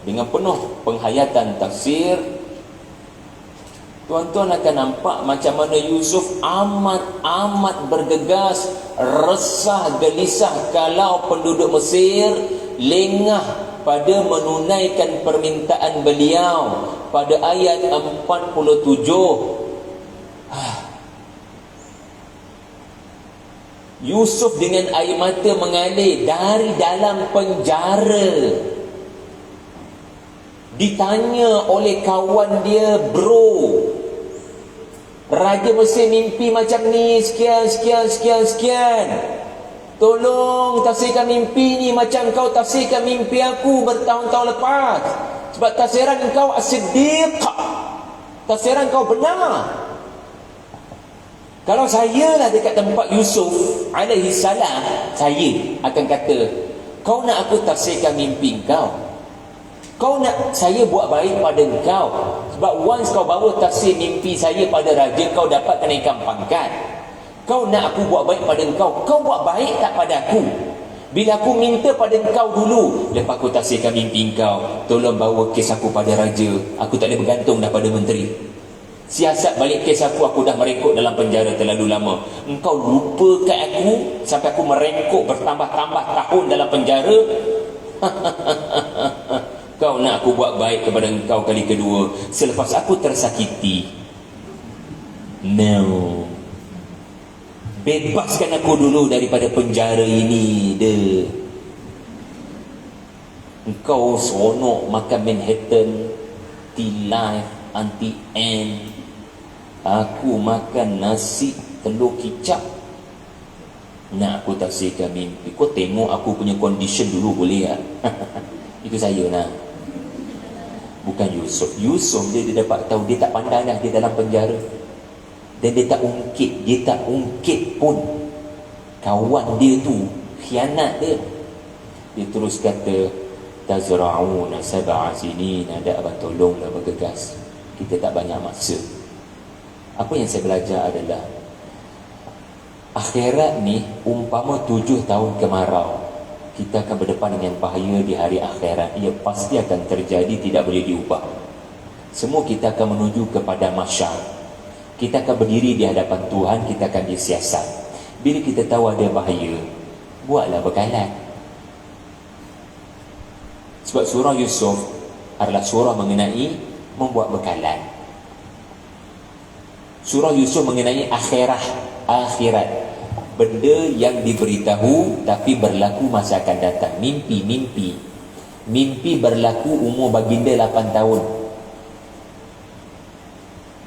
dengan penuh penghayatan tafsir, tuan-tuan akan nampak macam mana Yusuf amat bergegas, resah, gelisah kalau penduduk Mesir lengah pada menunaikan permintaan beliau pada ayat 47. Yusuf dengan air mata mengalir dari dalam penjara, ditanya oleh kawan dia, bro, Raja Mesir mimpi macam ni, sekian, tolong tafsirkan mimpi ni macam kau tafsirkan mimpi aku bertahun-tahun lepas, sebab tafsiran kau as-siddiq, tafsiran kau benar. Kalau saya lah dekat tempat Yusuf alaihi salam, saya akan kata, kau nak aku tafsirkan mimpi kau, kau nak saya buat baik pada kau, sebab once kau bawa tafsir mimpi saya pada raja, kau dapat kenaikan pangkat. Kau nak aku buat baik pada kau buat baik tak pada aku? Bila aku minta pada kau dulu, lepas aku tafsirkan mimpi kau, tolong bawa kes aku pada raja, aku tak boleh bergantung dah pada menteri. Siasat balik kes aku dah merengkuk dalam penjara terlalu lama. Engkau lupa kat aku sampai aku merengkuk bertambah-tambah tahun dalam penjara. Kau nak aku buat baik kepada engkau kali kedua selepas aku tersakiti. No, bebaskan aku dulu daripada penjara ini deh. Engkau seronok makan Manhattan T-Life anti-end, aku makan nasi telur kicap. Nak aku tafsirkan mimpi, kau tengok aku punya condition dulu boleh tak? Itu saya nak. Bukan Yusuf. Yusuf dia dapat tahu, dia tak pandai dah dia dalam penjara, dan dia tak ungkit pun kawan dia tu khianat dia. Dia terus kata, tazra'una sab'a sinin, ada abang tolonglah bergegas, kita tak banyak masa. Apa yang saya belajar adalah akhirat ni umpama 7 tahun kemarau, kita akan berdepan dengan bahaya di hari akhirat. Ia pasti akan terjadi, tidak boleh diubah. Semua kita akan menuju kepada mahsyar. Kita akan berdiri di hadapan Tuhan, kita akan disiasat. Bila kita tahu ada bahaya, buatlah bekalan. Sebab surah Yusuf adalah surah mengenai membuat bekalan. Surah Yusuf mengenai akhirat, benda yang diberitahu tapi berlaku masa akan datang. Mimpi berlaku umur baginda 8 tahun.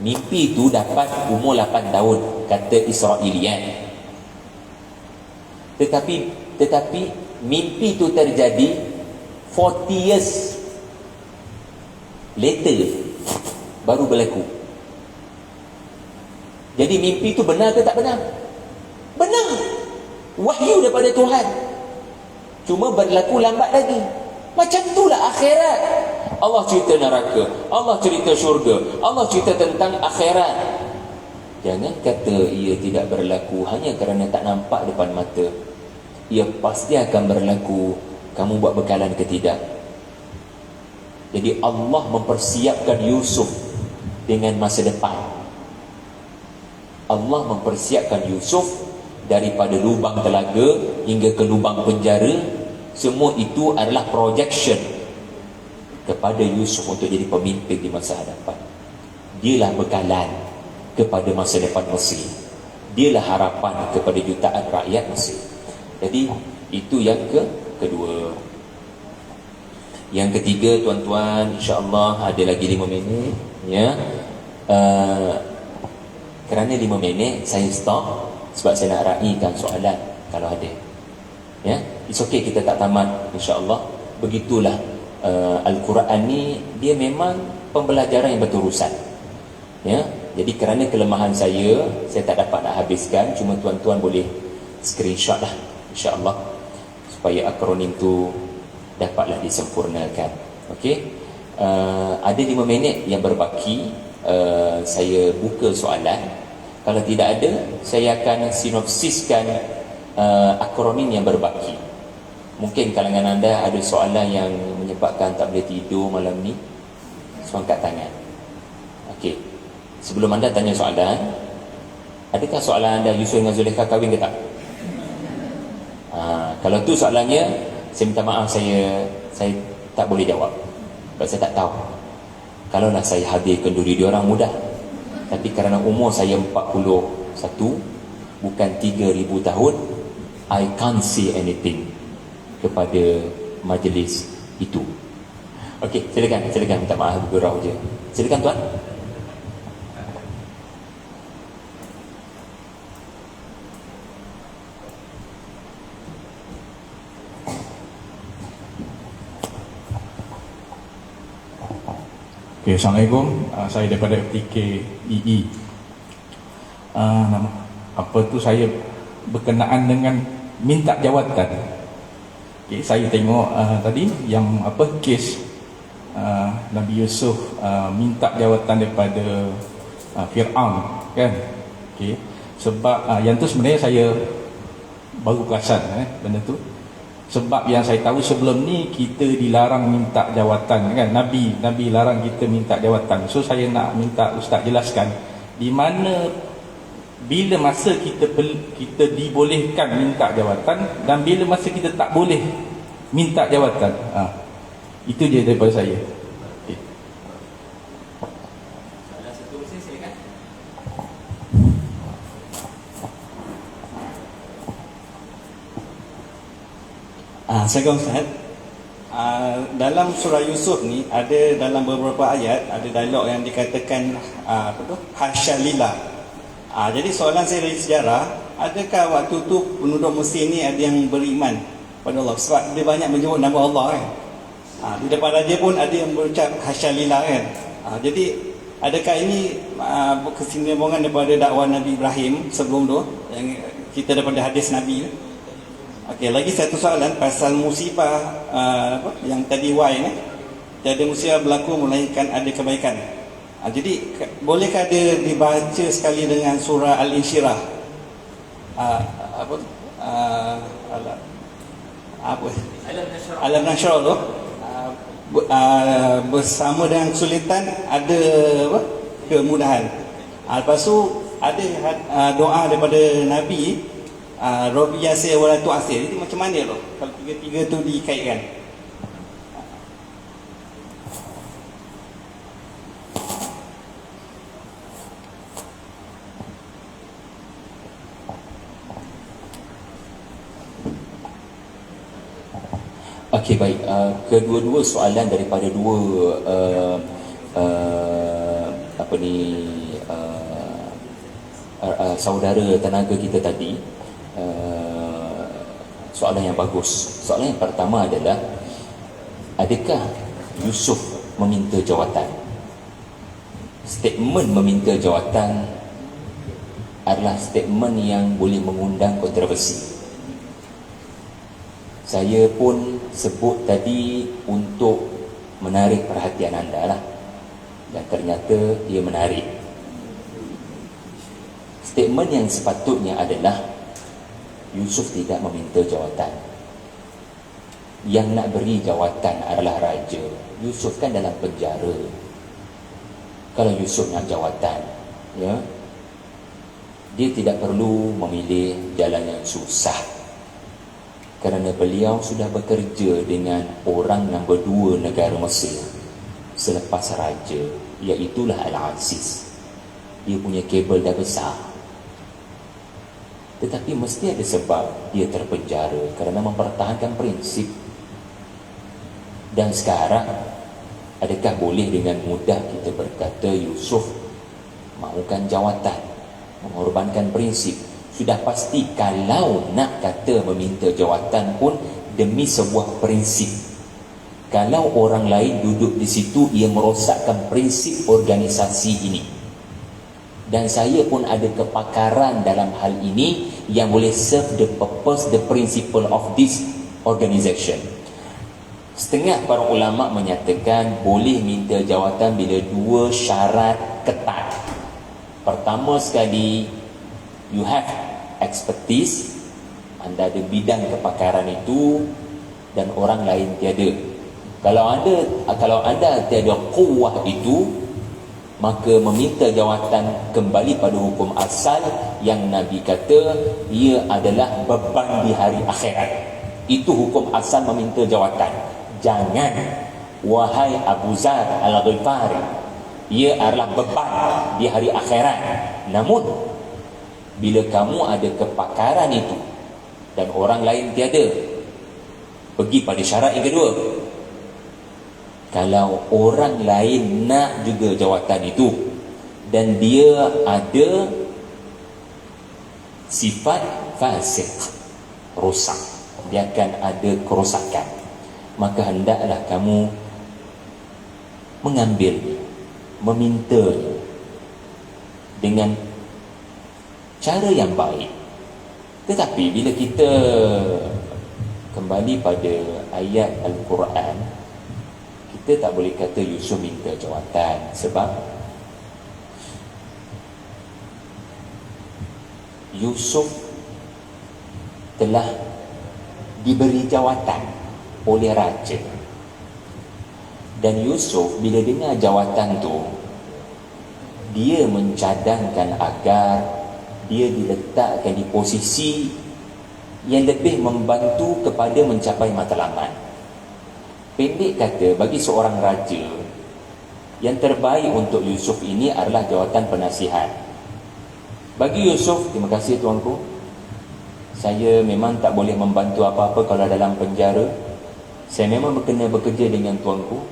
Mimpi itu dapat umur 8 tahun, kata Israelian. Tetapi mimpi itu terjadi 40 years later baru berlaku. Jadi mimpi itu benar ke tak benar? Benar. Wahyu daripada Tuhan, cuma berlaku lambat lagi. Macam itulah akhirat. Allah cerita neraka, Allah cerita syurga, Allah cerita tentang akhirat. Jangan kata ia tidak berlaku hanya kerana tak nampak depan mata. Ia pasti akan berlaku, kamu buat bekalan ke tidak. Jadi Allah mempersiapkan Yusuf dengan masa depan. Allah mempersiapkan Yusuf daripada lubang telaga hingga ke lubang penjara. Semua itu adalah projection kepada Yusuf untuk jadi pemimpin di masa hadapan. Dialah bekalan kepada masa depan Mesir. Dialah harapan kepada jutaan rakyat Mesir. Jadi itu yang kedua. Yang ketiga, tuan-tuan, insya-Allah ada lagi 5 minit ya. Kerana kerana 5 minit saya stop sebab saya nak raikan soalan kalau ada. Ya, it's okay kita tak tamat, insya-Allah. Begitulah Al-Quran ni dia memang pembelajaran yang berterusan. Ya, jadi kerana kelemahan saya tak dapat nak habiskan, cuma tuan-tuan boleh screenshot lah, insya-Allah, supaya akronim tu dapatlah disempurnakan. Okey. Ada 5 minit yang berbaki, saya buka soalan. Kalau tidak ada, saya akan sinopsiskan akronim yang berbaki. Mungkin kalangan anda ada soalan yang menyebabkan tak boleh tidur malam ni, so angkat tangan. Okey. Sebelum anda tanya soalan, adakah soalan anda Yusuf dengan Zulekha kahwin ke tak? Kalau tu soalannya, saya minta maaf, saya tak boleh jawab sebab saya tak tahu. Kalaulah saya hadirkan duri dia orang mudah, tapi kerana umur saya 41, bukan 3000 tahun, I can't say anything kepada majlis itu. Okey, silakan minta maaf bergurau je. Silakan tuan. Okay, Assalamualaikum. Saya daripada FTKEE. Saya berkenaan dengan minta jawatan. Okay, saya tengok tadi yang kes Nabi Yusuf minta jawatan daripada Fir'aun, kan? Okay, sebab yang tu sebenarnya saya baru perasan benda tu. Sebab yang saya tahu sebelum ni kita dilarang minta jawatan, kan? Nabi larang kita minta jawatan. So saya nak minta ustaz jelaskan di mana, bila masa kita dibolehkan minta jawatan dan bila masa kita tak boleh minta jawatan. Itu je daripada saya. Okay. Assalamualaikum Ustaz. Dalam surah Yusuf ni ada dalam beberapa ayat ada dialog yang dikatakan hasya lillah. Jadi soalan saya dari sejarah, adakah waktu tu penduduk Mesir ni ada yang beriman pada Allah? Sebab dia banyak menyebut nama Allah, kan? Di depan raja pun ada yang berucap hasya lillah, kan? Jadi adakah ini kesinambungan daripada dakwah Nabi Ibrahim sebelum tu yang kita daripada hadis Nabi? Okey, lagi satu soalan pasal musibah yang tadi Y ni. Tiada musibah berlaku melainkan ada kebaikan. Jadi bolehkah dia dibaca sekali dengan surah Al-Insyirah? Alam Nashrah tu bersama dengan kesulitan ada kemudahan. Lepas tu ada doa daripada Nabi, Rabbi Yasir wala tu'asir. Itu macam mana tu kalau tiga-tiga tu dikaitkan? Okey, baik. Kedua-dua soalan daripada dua saudara tenaga kita tadi. Soalan yang bagus. Soalan yang pertama adalah, adakah Yusuf meminta jawatan? Statement meminta jawatan adalah statement yang boleh mengundang kontroversi. Saya pun sebut tadi untuk menarik perhatian anda lah, dan ternyata dia menarik. Statement yang sepatutnya adalah Yusuf tidak meminta jawatan. Yang nak beri jawatan adalah raja. Yusuf kan dalam penjara. Kalau Yusuf nak jawatan, ya, dia tidak perlu memilih jalan yang susah, kerana beliau sudah bekerja dengan orang nombor 2 negara Mesir selepas raja, iaitulah Al-Aziz. Dia punya kabel dah besar, tetapi mesti ada sebab dia terpenjara kerana mempertahankan prinsip. Dan sekarang, adakah boleh dengan mudah kita berkata Yusuf mahukan jawatan? mengorbankan prinsip. Sudah pasti kalau nak kata meminta jawatan pun demi sebuah prinsip. Kalau orang lain duduk di situ, ia merosakkan prinsip organisasi ini. Dan saya pun ada kepakaran dalam hal ini yang boleh serve the purpose, the principle of this organisation. Setengah para ulama menyatakan boleh minta jawatan bila dua syarat ketat. Pertama sekali, you have expertise, anda ada bidang kepakaran itu dan orang lain tiada. Kalau anda tiada kuwah itu, maka meminta jawatan kembali pada hukum asal yang Nabi kata ia adalah beban di hari akhirat. Itu hukum asal meminta jawatan. Jangan, wahai Abu Zar Al-Ghifari, ia adalah beban di hari akhirat. Namun bila kamu ada kepakaran itu dan orang lain tiada, pergi pada syarat yang kedua. Kalau orang lain nak juga jawatan itu dan dia ada sifat fasik, rosak, dia akan ada kerosakan, maka hendaklah kamu mengambil, meminta dengan cara yang baik. Tetapi bila kita kembali pada ayat Al-Quran, kita tak boleh kata Yusuf minta jawatan, sebab Yusuf telah diberi jawatan oleh raja. Dan Yusuf bila dengar jawatan tu, dia mencadangkan agar dia diletakkan di posisi yang lebih membantu kepada mencapai matlamat. Pendek kata, bagi seorang raja, yang terbaik untuk Yusuf ini adalah jawatan penasihat. Bagi Yusuf, terima kasih tuanku, saya memang tak boleh membantu apa-apa kalau dalam penjara. Saya memang kena bekerja dengan tuanku.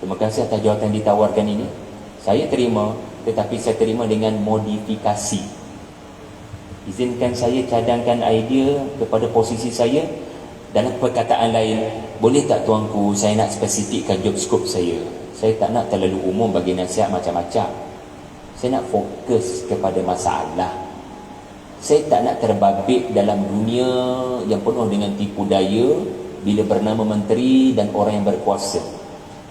Terima kasih atas jawatan ditawarkan ini. Saya terima, tetapi saya terima dengan modifikasi. Izinkan saya cadangkan idea kepada posisi saya. Dalam perkataan lain, boleh tak tuanku, saya nak spesifikkan job scope saya. Saya tak nak terlalu umum bagi nasihat macam-macam. Saya nak fokus kepada masalah. Saya tak nak terbabit dalam dunia yang penuh dengan tipu daya bila bernama menteri dan orang yang berkuasa.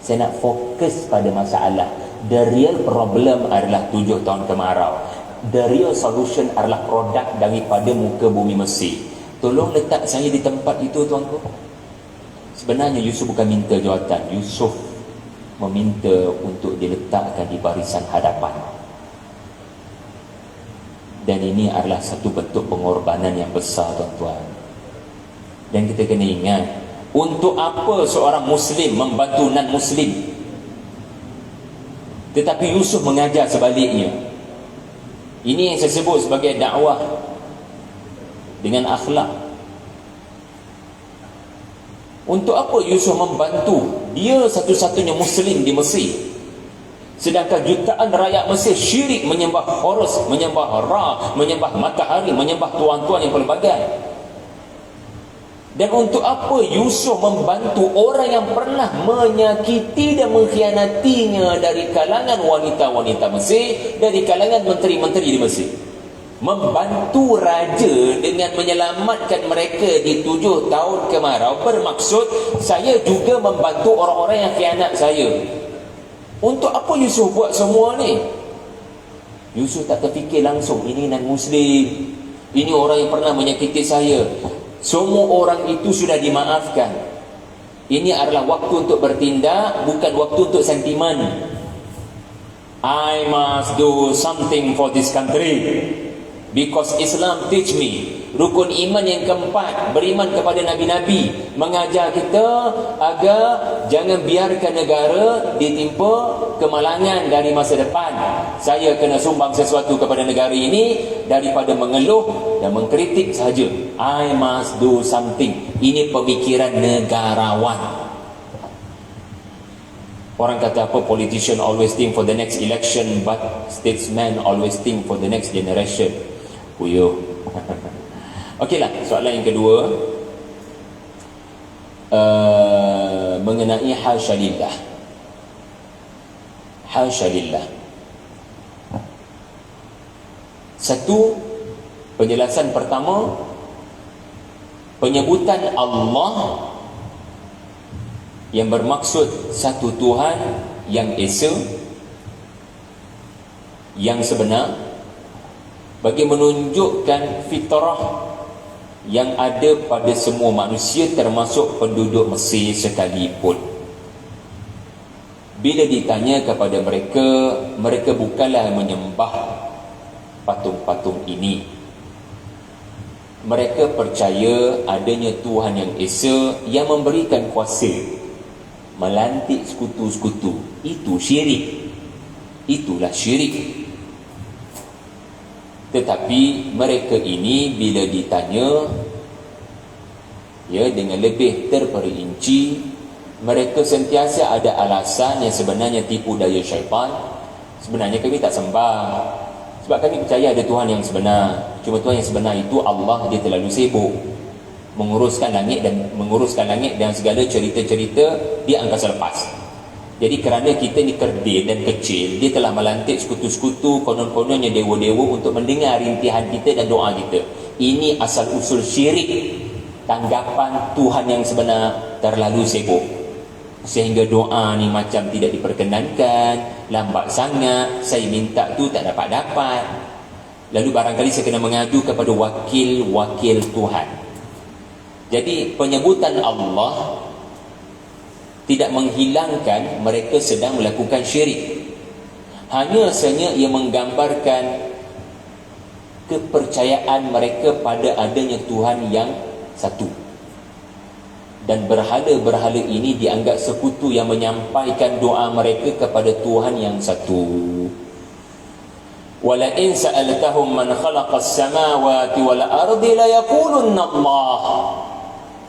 Saya nak fokus pada masalah. The real problem adalah 7 tahun kemarau. The real solution adalah produk daripada muka bumi Mesir. Tolong letak saya di tempat itu tuanku. Sebenarnya Yusuf bukan minta jawatan. Yusuf meminta untuk diletakkan di barisan hadapan. Dan ini adalah satu bentuk pengorbanan yang besar tuan-tuan. Dan kita kena ingat, untuk apa seorang Muslim membantu non-Muslim? Tetapi Yusuf mengajar sebaliknya. Ini yang saya sebut sebagai dakwah dengan akhlak. Untuk apa Yusuf membantu? Dia satu-satunya Muslim di Mesir, sedangkan jutaan rakyat Mesir syirik, menyembah Horus, menyembah Ra, menyembah matahari, menyembah tuan-tuan yang pelbagai. Dan untuk apa Yusuf membantu orang yang pernah menyakiti dan mengkhianatinya dari kalangan wanita-wanita Mesir, dari kalangan menteri-menteri di Mesir? Membantu raja dengan menyelamatkan mereka di 7 tahun kemarau, bermaksud saya juga membantu orang-orang yang khianat saya. Untuk apa Yusuf buat semua ni? Yusuf tak terfikir langsung, ini non-Muslim, ini orang yang pernah menyakiti saya. Semua orang itu sudah dimaafkan. Ini adalah waktu untuk bertindak, bukan waktu untuk sentimen. I must do something for this country, because Islam teach me. Rukun iman yang keempat, beriman kepada Nabi-Nabi, mengajar kita agar jangan biarkan negara ditimpa kemalangan dari masa depan. Saya kena sumbang sesuatu kepada negara ini daripada mengeluh dan mengkritik sahaja. I must do something. Ini pemikiran negarawan. Orang kata apa, politician always think for the next election, but statesman always think for the next generation. Puyuh. Okeylah, soalan yang kedua, mengenai hasya lillah. Hasya lillah. Satu, penjelasan pertama, penyebutan Allah yang bermaksud satu Tuhan yang esa, yang sebenar, bagi menunjukkan fitrah yang ada pada semua manusia, termasuk penduduk Mesir sekalipun. Bila ditanya kepada mereka, mereka bukanlah menyembah patung-patung ini. Mereka percaya adanya Tuhan yang esa yang memberikan kuasa melantik sekutu-sekutu. Itu syirik. Itulah syirik. Tetapi mereka ini bila ditanya, ya, dengan lebih terperinci, mereka sentiasa ada alasan yang sebenarnya tipu daya syaitan. Sebenarnya kami tak sembah, sebab kami percaya ada Tuhan yang sebenar. Cuma Tuhan yang sebenar itu Allah, dia terlalu sibuk menguruskan langit dan segala cerita-cerita di angkasa lepas. Jadi kerana kita ni kerdil dan kecil, dia telah melantik sekutu-sekutu, konon-kononnya dewa-dewa untuk mendengar rintihan kita dan doa kita. Ini asal usul syirik. Tanggapan Tuhan yang sebenar terlalu sibuk, sehingga doa ni macam tidak diperkenankan, lambat sangat, saya minta tu tak dapat-dapat. Lalu barangkali saya kena mengadu kepada wakil-wakil Tuhan. Jadi penyebutan Allah tidak menghilangkan mereka sedang melakukan syirik. Hanya sahaja ia menggambarkan kepercayaan mereka pada adanya Tuhan yang satu. Dan berhala-berhala ini dianggap sekutu yang menyampaikan doa mereka kepada Tuhan yang satu. Wala in sa'altahum man khalaqas samawati wal ardi la yaqulunna Allah.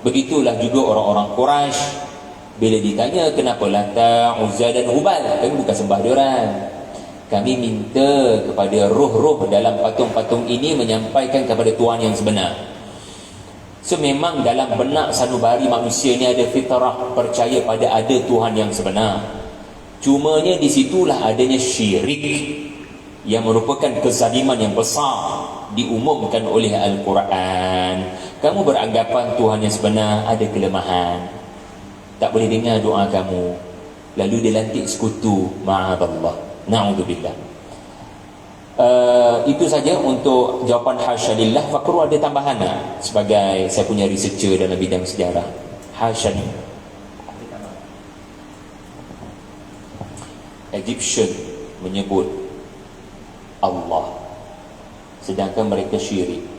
Begitulah juga orang-orang Quraisy bila ditanya kenapa Lata, Uzza dan Hubal, kami bukan sembah diorang. Kami minta kepada roh-roh dalam patung-patung ini menyampaikan kepada Tuhan yang sebenar. So memang dalam benak sanubari manusia ni ada fitrah percaya pada ada Tuhan yang sebenar. Cumanya di situlah adanya syirik yang merupakan kezaliman yang besar diumumkan oleh Al-Quran. Kamu beranggapan Tuhan yang sebenar ada kelemahan, tak boleh dengar doa kamu, lalu dia lantik sekutu. Ma'adallah, na'udzubillah. Itu saja untuk jawapan hasya lillah. Fakru ada tambahan tak? Sebagai saya punya researcher dalam bidang sejarah. Hasya lillah. Egyptian menyebut Allah, sedangkan mereka syirik.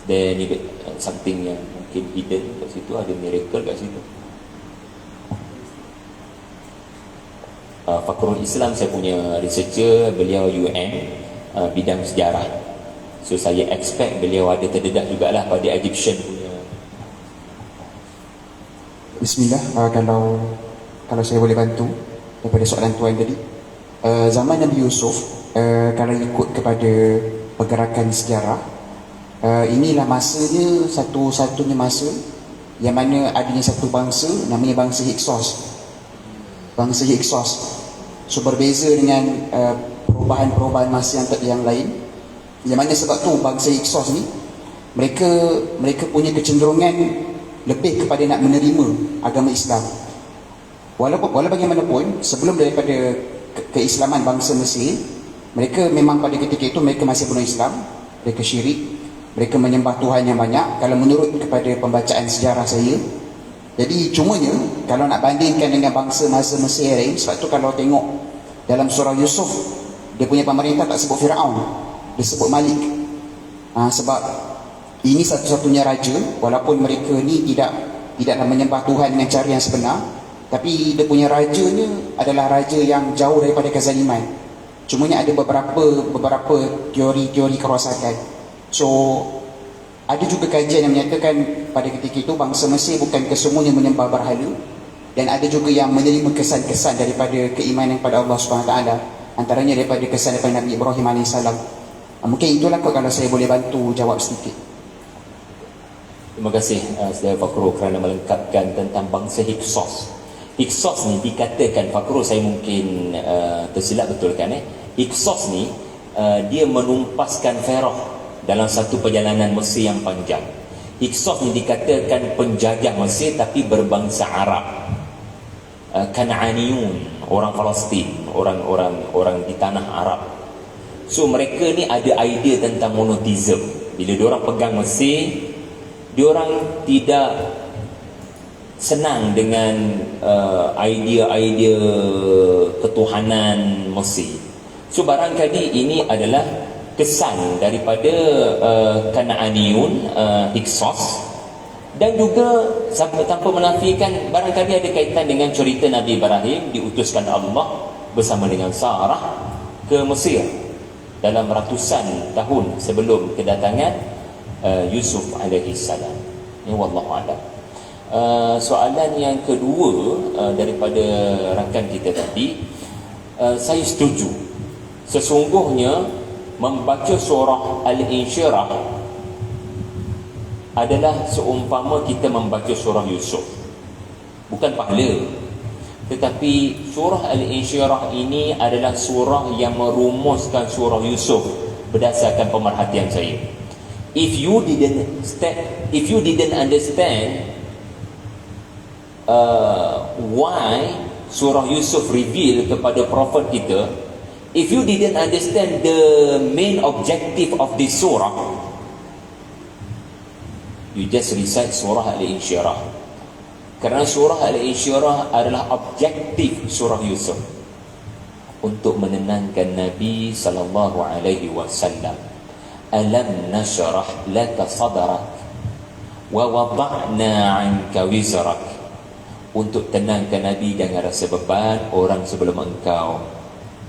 Dan something yang mungkin hidden kat situ, ada miracle kat situ. Fakrul Islam saya punya researcher, beliau UN, bidang sejarah. So saya expect beliau ada terdedak jugalah pada Egyptian punya. Bismillah. Kalau saya boleh bantu daripada soalan tuan tadi, zaman Nabi Yusuf, kalau ikut kepada pergerakan sejarah, inilah masanya satu-satunya masa yang mana adanya satu bangsa namanya bangsa Hyksos. Bangsa Hyksos. So berbeza dengan perubahan-perubahan masa yang lain, yang mana sebab tu bangsa Hyksos ni mereka punya kecenderungan lebih kepada nak menerima agama Islam. Walau bagaimanapun, sebelum daripada keislaman bangsa Mesir, mereka memang pada ketika itu mereka masih belum Islam, mereka syirik, mereka menyembah Tuhan yang banyak kalau menurut kepada pembacaan sejarah saya. Jadi cumanya kalau nak bandingkan dengan bangsa masa Mesir lain, sebab tu kalau tengok dalam surah Yusuf, dia punya pemerintah tak sebut Firaun, dia sebut Malik. Sebab ini satu-satunya raja, walaupun mereka ni tidak menyembah Tuhan dengan cara yang sebenar, tapi dia punya rajanya adalah raja yang jauh daripada kezaliman. Cumanya ada beberapa teori-teori kerosakan. So ada juga kajian yang menyatakan pada ketika itu bangsa Mesir bukan kesemuanya menyembah berhala, dan ada juga yang menerima kesan-kesan daripada keimanan kepada Allah SWT, antaranya daripada kesan daripada Nabi Ibrahim AS. Mungkin itulah kot kalau saya boleh bantu jawab sedikit. Terima kasih Saudara Fakrul kerana melengkapkan tentang bangsa Hyksos. Hyksos ni dikatakan, Fakrul saya mungkin tersilap betulkan Hyksos ni dia menumpaskan Pharaoh dalam satu perjalanan Mesir yang panjang. Hyksos ni dikatakan penjajah Mesir tapi berbangsa Arab, Kan'aniyun, orang Palestin, orang di tanah Arab. So mereka ni ada idea tentang monotheism. Bila diorang pegang Mesir, diorang tidak senang dengan idea-idea ketuhanan Mesir. So barangkali ini adalah kesan daripada Kan'aniyun, Hyksos, dan juga tanpa menafikan barangkali ada kaitan dengan cerita Nabi Ibrahim diutuskan Allah bersama dengan Sarah ke Mesir dalam ratusan tahun sebelum kedatangan Yusuf alaihi salam. Ini wallahu a'lam. Soalan yang kedua daripada rakan kita tadi, saya setuju. Sesungguhnya membaca surah Al-Insyirah adalah seumpama kita membaca surah Yusuf. Bukan pahala, tetapi surah Al-Insyirah ini adalah surah yang merumuskan surah Yusuf berdasarkan pemerhatian saya. If you didn't understand why surah Yusuf reveal kepada prophet kita, if you didn't understand the main objective of this surah, you just recite surah Al-Insyirah. Kerana surah Al-Insyirah adalah objektif surah Yusuf untuk menenangkan Nabi sallallahu alaihi wasallam. Alam nashrah laka sadrak wa wada'na 'anka wizrak. Untuk tenangkan Nabi, jangan rasa beban orang sebelum engkau.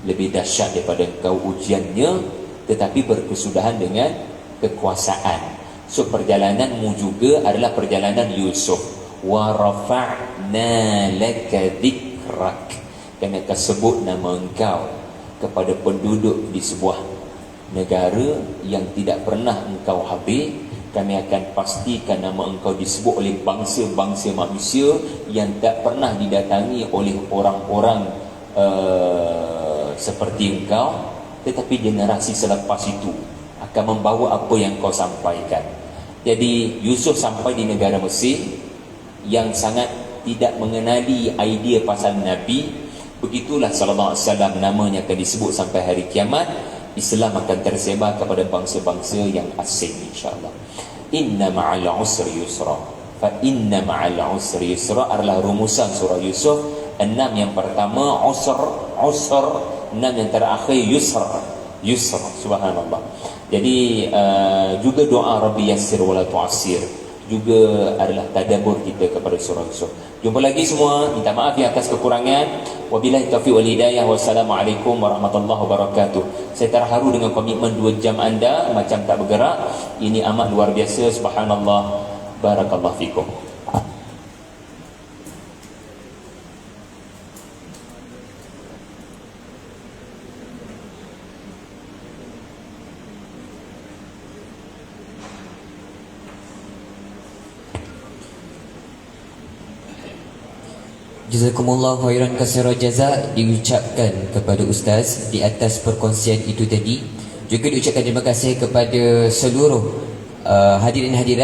Lebih dahsyat daripada engkau ujiannya, tetapi berkesudahan dengan kekuasaan. So perjalananmu juga adalah perjalanan Yusuf. Wa rafa'na laka dhikrak. Kami akan sebut nama engkau kepada penduduk di sebuah negara yang tidak pernah engkau habis. Kami akan pastikan nama engkau disebut oleh bangsa-bangsa manusia yang tak pernah didatangi oleh orang-orang seperti engkau, tetapi generasi selepas itu akan membawa apa yang kau sampaikan. Jadi Yusuf sampai di negara Mesir yang sangat tidak mengenali idea pasal Nabi. Begitulah sallallahu alaihi wasallam namanya akan disebut sampai hari kiamat. Islam akan tersebar kepada bangsa-bangsa yang asing, insya-Allah. Inna ma'al usri yusra. Fa inna ma'al usri yusra adalah rumusan surah Yusuf. 6 yang pertama usr, 6 yang terakhir yusra. Subhanallah. Jadi juga doa Rabbi yassir wala tu'assir juga adalah tadabbur kita kepada surah Yusuf. Jumpa lagi semua, minta maaf ya atas kekurangan. Wabillahi taufiq wal hidayah. Wassalamualaikum warahmatullahi wabarakatuh. Saya terharu dengan komitmen 2 jam anda macam tak bergerak. Ini amat luar biasa. Subhanallah. Barakallahu fikum. Jazakumullah khairan katsira jaza diucapkan kepada Ustaz di atas perkongsian itu tadi. Juga diucapkan terima kasih kepada seluruh hadirin hadirat